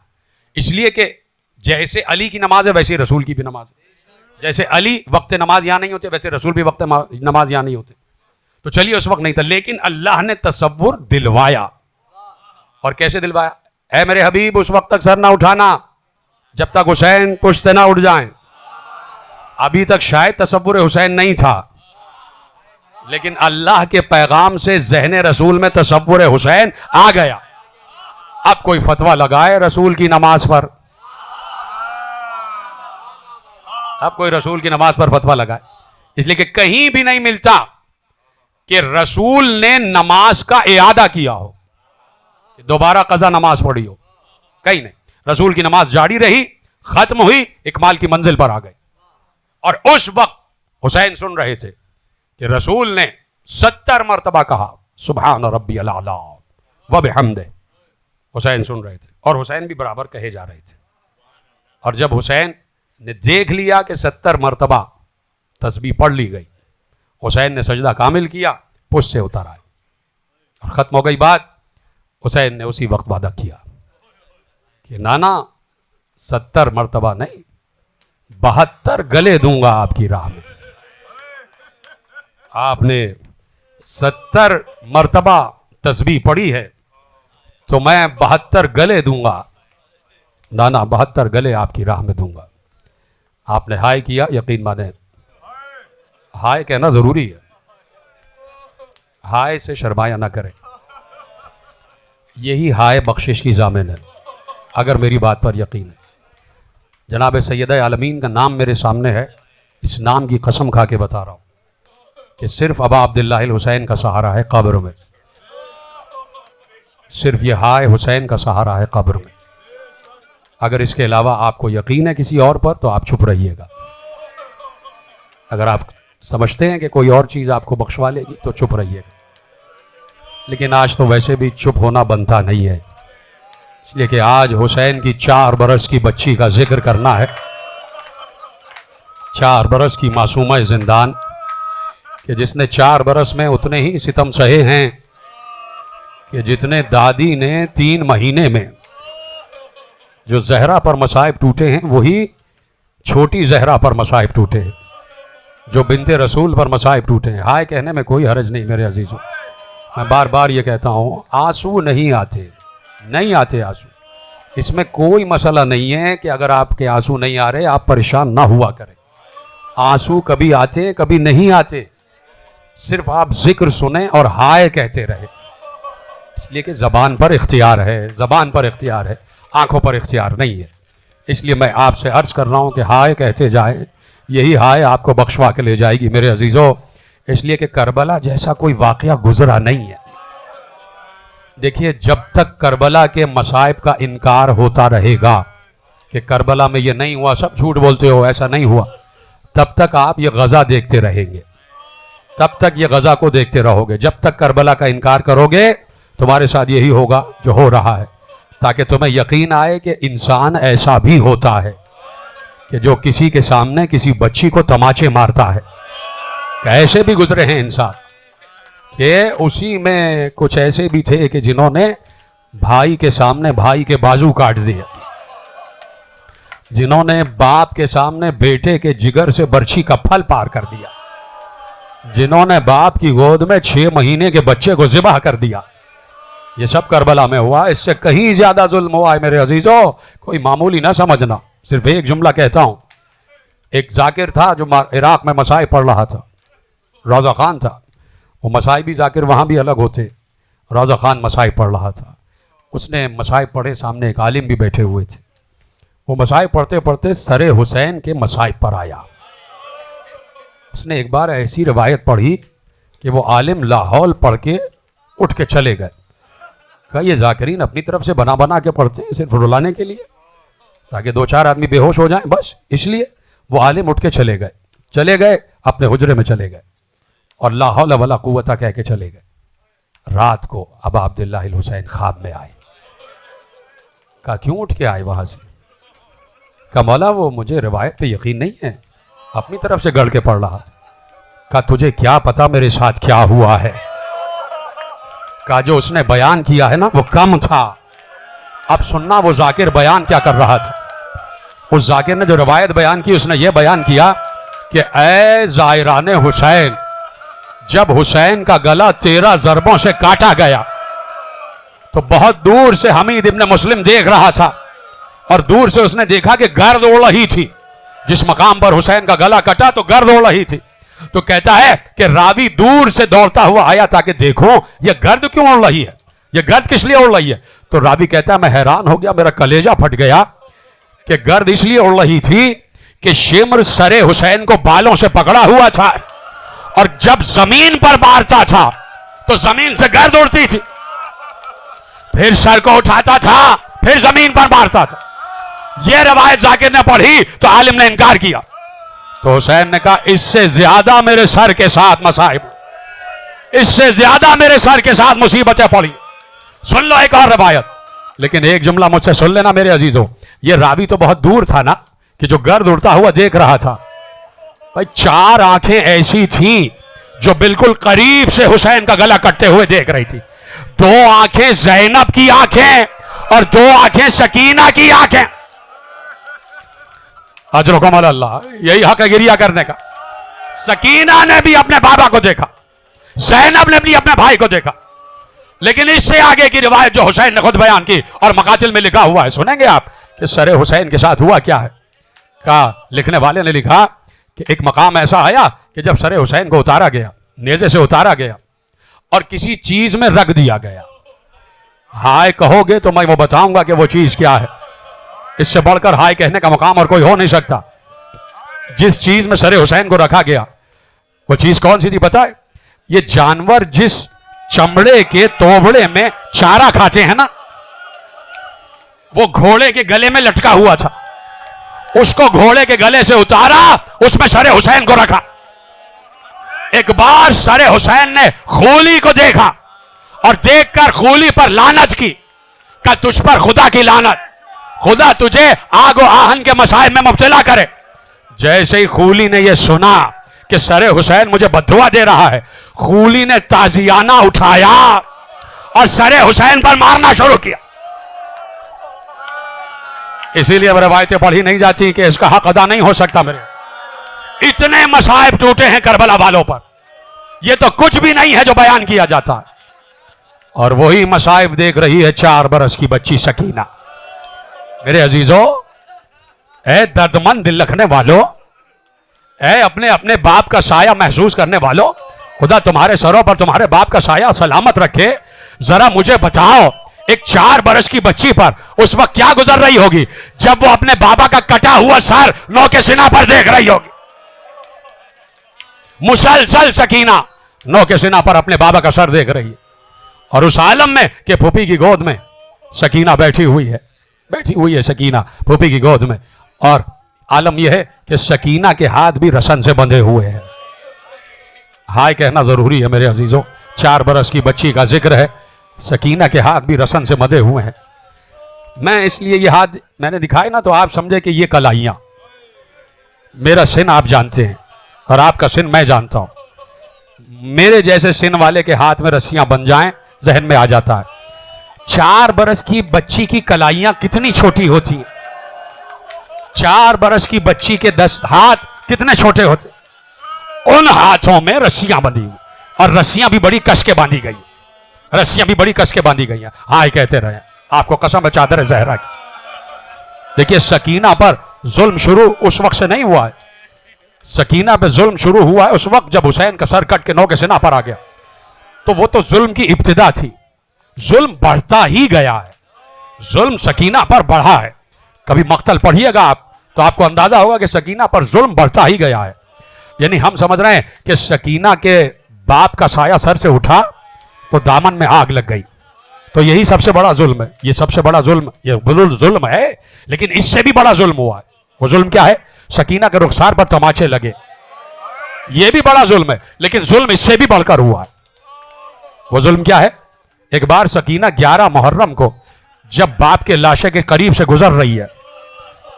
اس لیے کہ جیسے علی کی نماز ہے ویسے رسول کی بھی نماز ہے. جیسے علی وقت نماز یہاں نہیں ہوتے ویسے رسول بھی وقت نماز یہاں نہیں ہوتے. تو چلیے اس وقت نہیں تھا، لیکن اللہ نے تصور دلوایا. اور کیسے دلوایا؟ اے میرے حبیب اس وقت تک سر نہ اٹھانا جب تک حسین پشت سے نہ اٹھ جائیں. ابھی تک شاید تصور حسین نہیں تھا، لیکن اللہ کے پیغام سے ذہن رسول میں تصور حسین آ گیا. اب کوئی فتویٰ لگائے رسول کی نماز پر، اب کوئی رسول کی نماز پر فتویٰ لگائے، اس لیے کہ کہیں بھی نہیں ملتا کہ رسول نے نماز کا اعادہ کیا ہو، دوبارہ قضا نماز پڑھی ہو. کہیں نہیں. رسول کی نماز جاری رہی، ختم ہوئی، اکمال کی منزل پر آ گئے. اور اس وقت حسین سن رہے تھے کہ رسول نے 70 مرتبہ کہا سبحان ربی الاعلی وبحمدہ. حسین سن رہے تھے اور حسین بھی برابر کہے جا رہے تھے. اور جب حسین نے دیکھ لیا کہ 70 مرتبہ تسبیح پڑھ لی گئی، حسین نے سجدہ کامل کیا، پشت سے اتر آئے اور ختم ہو گئی بات. حسین نے اسی وقت وعدہ کیا کہ نانا 70 مرتبہ نہیں 72 گلے دوں گا آپ کی راہ میں. آپ نے 70 مرتبہ تسبیح پڑھی ہے تو میں 72 گلے دوں گا نانا، 72 گلے آپ کی راہ میں دوں گا. آپ نے ہائے کیا، یقین مانیں ہائے کہنا ضروری ہے، ہائے سے شرمایا نہ کریں. یہی ہائے بخشش کی ضامن ہے اگر میری بات پر یقین ہے. جناب سید عالمین کا نام میرے سامنے ہے، اس نام کی قسم کھا کے بتا رہا ہوں کہ صرف ابا عبداللہ الحسین کا سہارا ہے قبر میں، صرف یہ ہائے حسین کا سہارا ہے قبر میں. اگر اس کے علاوہ آپ کو یقین ہے کسی اور پر تو آپ چھپ رہیے گا. اگر آپ سمجھتے ہیں کہ کوئی اور چیز آپ کو بخشوا لے گی تو چھپ رہیے گا. لیکن آج تو ویسے بھی چپ ہونا بنتا نہیں ہے، اس لیے کہ آج حسین کی 4 برس کی بچی کا ذکر کرنا ہے. 4 برس کی معصومہ زندان کہ جس نے 4 برس میں اتنے ہی ستم سہے ہیں کہ جتنے دادی نے 3 مہینے میں. جو زہرا پر مصائب ٹوٹے ہیں وہی چھوٹی زہرا پر مصائب ٹوٹے ہیں، جو بنت رسول پر مصائب ٹوٹے ہیں. ہائے کہنے میں کوئی حرج نہیں میرے عزیزوں. میں بار بار یہ کہتا ہوں آنسو نہیں آتے آنسو. اس میں کوئی مسئلہ نہیں ہے کہ اگر آپ کے آنسو نہیں آ رہے آپ پریشان نہ ہوا کریں. آنسو کبھی آتے کبھی نہیں آتے، صرف آپ ذکر سنیں اور ہائے کہتے رہے. اس لیے کہ زبان پر اختیار ہے، آنکھوں پر اختیار نہیں ہے. اس لیے میں آپ سے عرض کر رہا ہوں کہ ہائے کہتے جائیں، یہی ہائے آپ کو بخشوا کے لے جائے گی میرے عزیزوں. اس لیے کہ کربلا جیسا کوئی واقعہ گزرا نہیں ہے. دیکھیے جب تک کربلا کے مصائب کا انکار ہوتا رہے گا کہ کربلا میں یہ نہیں ہوا، سب جھوٹ بولتے ہو، ایسا نہیں ہوا، تب تک آپ یہ غزہ دیکھتے رہیں گے، تب تک یہ غزہ کو دیکھتے رہو گے. جب تک کربلا کا انکار کرو گے تمہارے ساتھ یہی ہوگا جو ہو رہا ہے، تاکہ تمہیں یقین آئے کہ انسان ایسا بھی ہوتا ہے کہ جو کسی کے سامنے کسی بچی کو تماچے مارتا ہے. ایسے بھی گزرے ہیں انسان کہ اسی میں کچھ ایسے بھی تھے کہ جنہوں نے بھائی کے سامنے بھائی کے بازو کاٹ دیے، جنہوں نے باپ کے سامنے بیٹے کے جگر سے برچھی کا پھل پار کر دیا، جنہوں نے باپ کی گود میں 6 مہینے کے بچے کو ذبح کر دیا. یہ سب کربلا میں ہوا. اس سے کہیں زیادہ ظلم ہوا ہے میرے عزیزوں، کوئی معمولی نہ سمجھنا. صرف ایک جملہ کہتا ہوں. ایک ذاکر تھا جو عراق میں مسائب پڑھ رہا تھا، روضہ خان تھا. وہ مسائبی ذاکر وہاں بھی الگ ہوتے. روضہ خان مسائب پڑھ رہا تھا. اس نے مسائب پڑھے، سامنے ایک عالم بھی بیٹھے ہوئے تھے. وہ مسائب پڑھتے پڑھتے سر حسین کے مسائب پر آیا. اس نے ایک بار ایسی روایت پڑھی کہ وہ عالم لاہور پڑھ کے اٹھ کے چلے گئے. کہا یہ ذاکرین اپنی طرف سے بنا بنا کے پڑھتے ہیں صرف رلانے کے لیے، تاکہ 2-4 آدمی بے ہوش ہو جائیں بس. اس لیے وہ عالم اٹھ کے چلے گئے اپنے حجرے میں چلے گئے اور لا حول ولا قوت کہہ کے چلے گئے. رات کو ابا عبداللہ الحسین خواب میں آئے. کہا کیوں اٹھ کے آئے وہاں سے؟ کہا مولا وہ مجھے روایت پہ یقین نہیں ہے، اپنی طرف سے گڑھ کے پڑھ رہا تھا. کہا تجھے کیا پتا میرے ساتھ کیا ہوا ہے؟ کہا جو اس نے بیان کیا ہے نا وہ کم تھا، اب سننا وہ ذاکر بیان کیا کر رہا تھا. اس ذاکر نے جو روایت بیان کی اس نے یہ بیان کیا کہ اے زائران حسین، جب حسین کا گلا 13 ضربوں سے کاٹا گیا تو بہت دور سے حمید ابن مسلم دیکھ رہا تھا، اور دور سے اس نے دیکھا کہ گرد اڑ رہی تھی. جس مقام پر حسین کا گلا کٹا تو گرد اڑ رہی تھی. تو کہتا ہے کہ راوی دور سے دوڑتا ہوا آیا تاکہ دیکھو یہ گرد کیوں اڑ رہی ہے، یہ گرد کس لیے اڑ رہی ہے. تو راوی کہتا ہے میں حیران ہو گیا، میرا کلیجہ پھٹ گیا کہ گرد اس لیے اڑ رہی تھی کہ شمر سر حسین کو بالوں سے پکڑا ہوا تھا، اور جب زمین پر مارتا تھا تو زمین سے گرد اڑتی تھی، پھر سر کو اٹھاتا تھا پھر زمین پر مارتا تھا. یہ روایت ذاکر نے پڑھی تو عالم نے انکار کیا. تو حسین نے کہا اس سے زیادہ میرے سر کے ساتھ مصائب، اس سے زیادہ میرے سر کے ساتھ مصیبتیں پڑی. سن لو ایک اور روایت، لیکن ایک جملہ مجھ سے سن لینا میرے عزیزوں. یہ راوی تو بہت دور تھا نا کہ جو گرد اڑتا ہوا دیکھ رہا تھا. بھائی 4 آنکھیں ایسی تھیں جو بالکل قریب سے حسین کا گلا کٹتے ہوئے دیکھ رہی تھی. 2 آنکھیں زینب کی آنکھیں اور 2 آنکھیں سکینہ کی آنکھیں. اجرکم علی اللہ. یہی حق ہے گریہ کرنے کا. سکینہ نے بھی اپنے بابا کو دیکھا, زینب نے بھی اپنے بھائی کو دیکھا, لیکن اس سے آگے کی روایت جو حسین نے خود بیان کی اور مقاتل میں لکھا ہوا ہے, سنیں گے آپ کہ سر حسین کے ساتھ ہوا کیا ہے. کہا, لکھنے والے نے لکھا کہ ایک مقام ایسا آیا کہ جب سر حسین کو اتارا گیا, نیزے سے اتارا گیا اور کسی چیز میں رکھ دیا گیا. ہائے کہو گے تو میں وہ بتاؤں گا کہ وہ چیز کیا ہے. اس سے بڑھ کر ہائے کہنے کا مقام اور کوئی ہو نہیں سکتا. جس چیز میں سر حسین کو رکھا گیا وہ چیز کون سی تھی پتہ ہے؟ یہ جانور جس چمڑے کے توبڑے میں چارہ کھاتے ہیں نا, وہ گھوڑے کے گلے میں لٹکا ہوا تھا. اس کو گھوڑے کے گلے سے اتارا, اس میں سر حسین کو رکھا. ایک بار سر حسین نے خولی کو دیکھا اور دیکھ کر خولی پر لعنت کی, کہ تجھ پر خدا کی لعنت, خدا تجھے آگ و آہن کے مصائب میں مبتلا کرے. جیسے ہی خولی نے یہ سنا کہ سر حسین مجھے بددعا دے رہا ہے, خولی نے تازیانہ اٹھایا اور سر حسین پر مارنا شروع کیا. اسی لیے روایتیں پڑھی نہیں جاتی کہ اس کا حق ادا نہیں ہو سکتا. میرے اتنے مصائب ٹوٹے ہیں کربلا والوں پر, یہ تو کچھ بھی نہیں ہے جو بیان کیا جاتا ہے. اور وہی مصائب دیکھ رہی ہے 4 برس کی بچی سکینہ. میرے عزیزو, اے دردمند دل رکھنے والو, اے اپنے اپنے باپ کا سایہ محسوس کرنے والو, خدا تمہارے سروں پر تمہارے باپ کا سایہ سلامت رکھے. ذرا مجھے بتاؤ, ایک 4 برس کی بچی پر اس وقت کیا گزر رہی ہوگی جب وہ اپنے بابا کا کٹا ہوا سر نو کے سینہ پر دیکھ رہی ہوگی. مسلسل سکینہ نو کے سینہ پر اپنے بابا کا سر دیکھ رہی ہے, اور اس عالم میں کہ پھوپھی کی گود میں سکینہ بیٹھی ہوئی ہے سکینہ پھوپھی کی گود میں. اور عالم یہ ہے کہ سکینہ کے ہاتھ بھی رسن سے بندھے ہوئے ہیں. ہائے کہنا ضروری ہے میرے عزیزوں, 4 برس کی بچی کا ذکر ہے, سکینہ کے ہاتھ بھی رسن سے بندھے ہوئے ہیں. میں اس لیے یہ ہاتھ میں نے دکھائے نا تو آپ سمجھے کہ یہ کلائیاں, میرا سن آپ جانتے ہیں اور آپ کا سن میں جانتا ہوں. میرے جیسے سن والے کے ہاتھ میں رسیاں بن جائیں ذہن میں آ جاتا ہے 4 برس کی بچی کی کلائیاں کتنی چھوٹی ہوتی ہیں. 4 برس کی بچی کے 10 ہاتھ کتنے چھوٹے ہوتے. ان ہاتھوں میں رسیاں بندھی ہوئی, اور رسیاں بھی بڑی کس کے باندھی گئی ہیں. ہائے کہتے رہے, آپ کو قسم ہے چادر زہرا کی. دیکھیے سکینہ پر ظلم شروع اس وقت سے نہیں ہوا ہے. سکینہ پہ ظلم شروع ہوا ہے اس وقت جب حسین کا سر کٹ کے نو کے سینہ پر آ گیا. تو وہ تو ظلم کی ابتدا تھی, ظلم بڑھتا ہی گیا ہے. ظلم سکینہ پر بڑھا ہے. کبھی مقتل پڑھیے گا آپ تو آپ کو اندازہ ہوگا کہ سکینہ پر ظلم بڑھتا ہی گیا ہے. یعنی ہم سمجھ رہے ہیں کہ سکینہ کے باپ کا سایہ سر سے اٹھا تو دامن میں آگ لگ گئی. تو یہی سب سے بڑا ظلم ہے. یہ سب سے بڑا ظلم, یہ ظلم ہے, لیکن اس سے بھی بڑا ظلم ہوا ہے. وہ ظلم کیا ہے؟ سکینہ کے رخسار پر تماچے لگے. یہ بھی بڑا ظلم ہے, لیکن ظلم اس سے بھی بڑھ کر ہوا ہے. وہ ظلم کیا ہے؟ ایک بار سکینہ 11 محرم کو جب باپ کے لاشے کے قریب سے گزر رہی ہے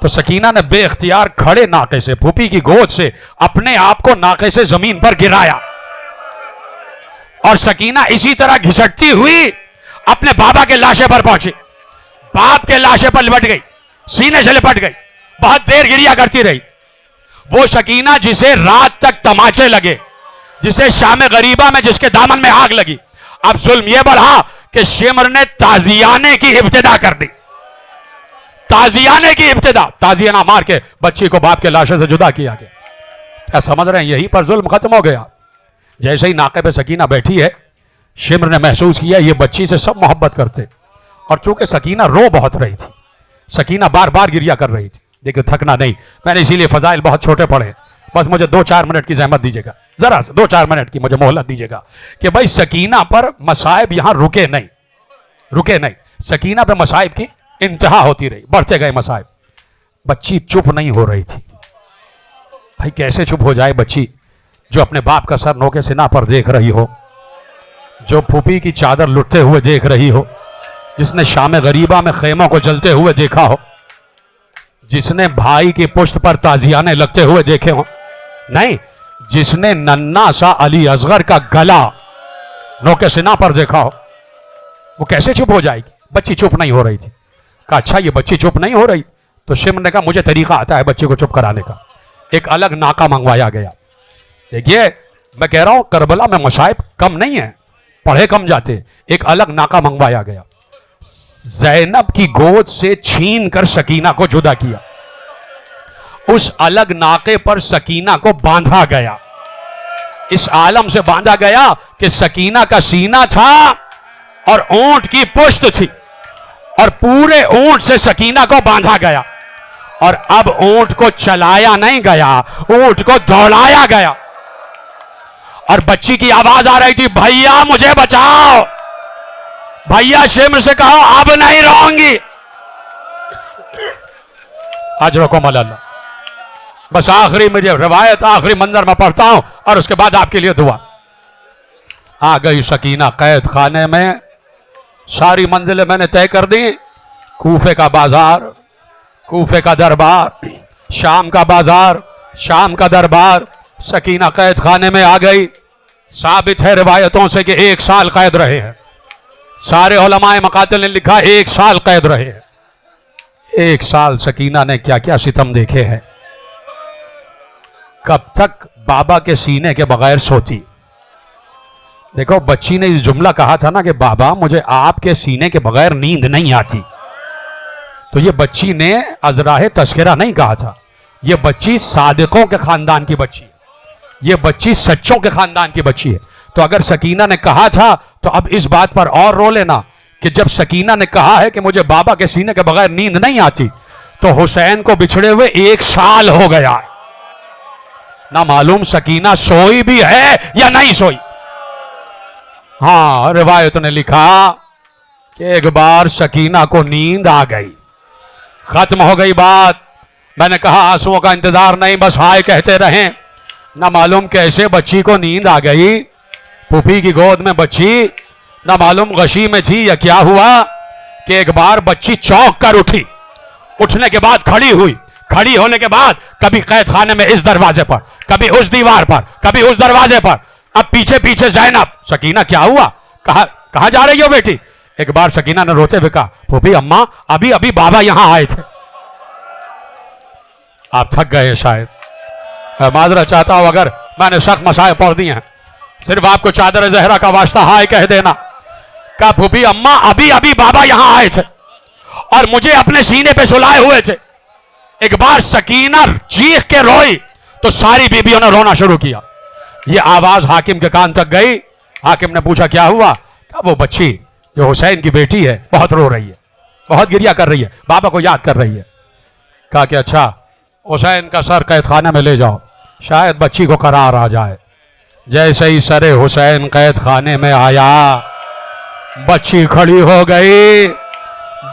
تو سکینہ نے بے اختیار کھڑے ناقے سے پھوپھی کی گود سے اپنے آپ کو ناقے سے زمین پر گرایا, اور سکینہ اسی طرح گھسٹتی ہوئی اپنے بابا کے لاشے پر پہنچی. باپ کے لاشے پر لپٹ گئی, سینے سے لپٹ گئی, بہت دیر گریہ کرتی رہی. وہ سکینہ جسے رات تک تماچے لگے, جسے شام غریبہ میں جس کے دامن میں آگ لگی. اب ظلم یہ بڑھا کہ شمر نے تازیانے کی ابتدا کر دی. تازیانہ مار کے بچی کو باپ کے لاشے سے جدا کیا گیا. کیا سمجھ رہے ہیں؟ یہی پر ظلم ختم ہو گیا. جیسے ہی ناقے پہ سکینہ بیٹھی ہے, شمر نے محسوس کیا یہ بچی سے سب محبت کرتے, اور چونکہ سکینہ رو بہت رہی تھی, سکینہ بار بار گریہ کر رہی تھی. دیکھیں تھکنا نہیں, میں نے اسی لیے فضائل بہت چھوٹے پڑھے. بس مجھے 2-4 منٹ کی زحمت دیجیے گا, ذرا سے 2-4 منٹ کی مجھے مہلت دیجیے گا کہ بھائی سکینہ پر مصائب یہاں رکے نہیں. سکینہ پہ مصائب کی انتہا ہوتی رہی, بڑھتے گئے مصائب. بچی چپ نہیں ہو رہی تھی. بھائی کیسے چپ ہو جائے بچی جو اپنے باپ کا سر نو کے سینہ پر دیکھ رہی ہو, جو پھوپھی کی چادر لٹتے ہوئے دیکھ رہی ہو, جس نے شام غریبہ میں خیموں کو جلتے ہوئے دیکھا ہو, جس نے بھائی کی پشت پر تازیانے لگتے ہوئے دیکھے ہوں, نہیں جس نے ننا سا علی اصغر کا گلا نو کے سینہ پر دیکھا ہو, وہ کیسے چپ ہو جائے گی؟ بچی چپ نہیں ہو رہی تھی. کہا اچھا یہ بچی چپ نہیں ہو رہی؟ تو شمر نے کہا مجھے طریقہ آتا ہے بچی کو چپ کرانے کا. ایک الگ ناکہ منگوایا گیا. دیکھیے میں کہہ رہا ہوں کربلا میں مصائب کم نہیں ہیں, پڑھے کم جاتے. ایک الگ ناکہ منگوایا گیا, زینب کی گود سے چھین کر سکینہ کو جدا کیا, اس الگ ناکے پر سکینہ کو باندھا گیا. اس عالم سے باندھا گیا کہ سکینہ کا سینہ تھا اور اونٹ کی پشت تھی, اور پورے اونٹ سے سکینہ کو باندھا گیا. اور اب اونٹ کو چلایا نہیں گیا, اونٹ کو دوڑایا گیا. اور بچی کی آواز آ رہی تھی بھیا مجھے بچاؤ. بھیا شمر سے کہو اب نہیں رہوں گی. اجرکم اللہ. بس آخری مجھے روایت آخری منظر میں پڑھتا ہوں اور اس کے بعد آپ کے لیے دعا. آ گئی سکینہ قید خانے میں. ساری منزلیں میں نے طے کر دی. کوفے کا بازار, کوفے کا دربار, شام کا بازار, شام کا دربار. سکینہ قید خانے میں آ گئی. ثابت ہے روایتوں سے کہ 1 سال قید رہے ہیں. سارے علماء مقاتل نے لکھا 1 سال قید رہے ہیں. 1 سال سکینہ نے کیا کیا ستم دیکھے ہیں. کب تک بابا کے سینے کے بغیر سوتی. دیکھو بچی نے اس جملہ کہا تھا نا کہ بابا مجھے آپ کے سینے کے بغیر نیند نہیں آتی. تو یہ بچی نے ازراہ تذکرہ نہیں کہا تھا. یہ بچی صادقوں کے خاندان کی بچی ہے, یہ بچی سچوں کے خاندان کی بچی ہے. تو اگر سکینہ نے کہا تھا تو اب اس بات پر اور رو لینا کہ جب سکینہ نے کہا ہے کہ مجھے بابا کے سینے کے بغیر نیند نہیں آتی تو حسین کو بچھڑے ہوئے 1 سال ہو گیا ہے. نہ معلوم سکینہ سوئی بھی ہے یا نہیں سوئی. ہاں روایت نے لکھا کہ ایک بار سکینہ کو نیند آ گئی. ختم ہو گئی بات. میں نے کہا آنسوؤں کا انتظار نہیں, بس ہائے کہتے رہیں. نہ معلوم کیسے بچی کو نیند آ گئی. پھوپھی کی گود میں بچی, نہ معلوم غشی میں تھی یا کیا ہوا کہ ایک بار بچی چونک کر اٹھی. اٹھنے کے بعد کھڑی ہوئی. کھڑی ہونے کے بعد کبھی قید خانے میں اس دروازے پر, کبھی اس دیوار پر, کبھی اس دروازے پر. اب پیچھے پیچھے زینب. سکینہ کیا ہوا, کہاں جا رہی ہو بیٹی. ایک بار سکینہ نے روتے ہوئے کہا پھوپھی اماں ابھی بابا یہاں آئے تھے. آپ تھک گئے شاید, معذرت چاہتا ہوں اگر میں نے سخت مسائل پڑھ دی ہیں. صرف آپ کو چادر زہرا کا واسطہ ہائے کہہ دینا. کہا پھوپھی اماں ابھی بابا یہاں آئے تھے اور مجھے اپنے سینے پہ سلائے ہوئے تھے. ایک بار سکینہ چیخ کے روئی تو ساری بیبیوں نے رونا شروع کیا. یہ آواز حاکم کے کان تک گئی. حاکم نے پوچھا کیا ہوا. کہا وہ بچی جو حسین کی بیٹی ہے بہت رو رہی ہے, بہت گریہ کر رہی ہے, بابا کو یاد کر رہی ہے. کہا کہ اچھا حسین کا سر قید خانے میں لے جاؤ, شاید بچی کو قرار آ جائے. جیسے ہی سر حسین قید خانے میں آیا بچی کھڑی ہو گئی.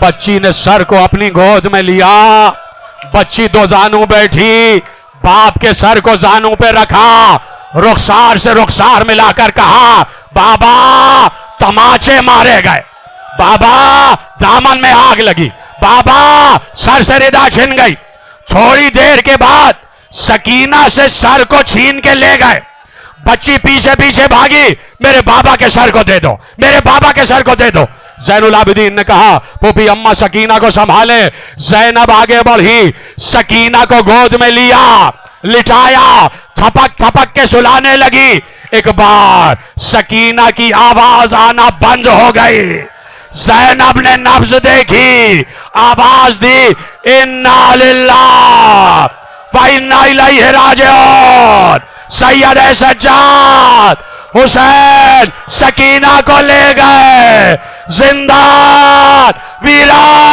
بچی نے سر کو اپنی گود میں لیا. بچی 2 زانوں بیٹھی, باپ کے سر کو زانوں پہ رکھا, رخسار سے رخسار ملا کر کہا بابا تماچے مارے گئے, بابا دامن میں آگ لگی, بابا سر سے ردا چھن گئی. تھوڑی دیر کے بعد سکینہ سے سر کو چھین کے لے گئے. بچی پیچھے پیچھے بھاگی, میرے بابا کے سر کو دے دو, میرے بابا کے سر کو دے دو. زین العابدین نے کہا پھوپھی اماں سکینہ کو سنبھالے. زینب آگے بڑھی, سکینہ کو گود میں لیا, لٹایا, تھپک تھپک کے سلانے لگی. ایک بار سکینہ کی آواز آنا بند ہو گئی. زینب نے نبض دیکھی, آواز دی انا للہ و انا الیہ راجعون. سید سجاد حسین سکینہ کو لے گئے. زندہ ویران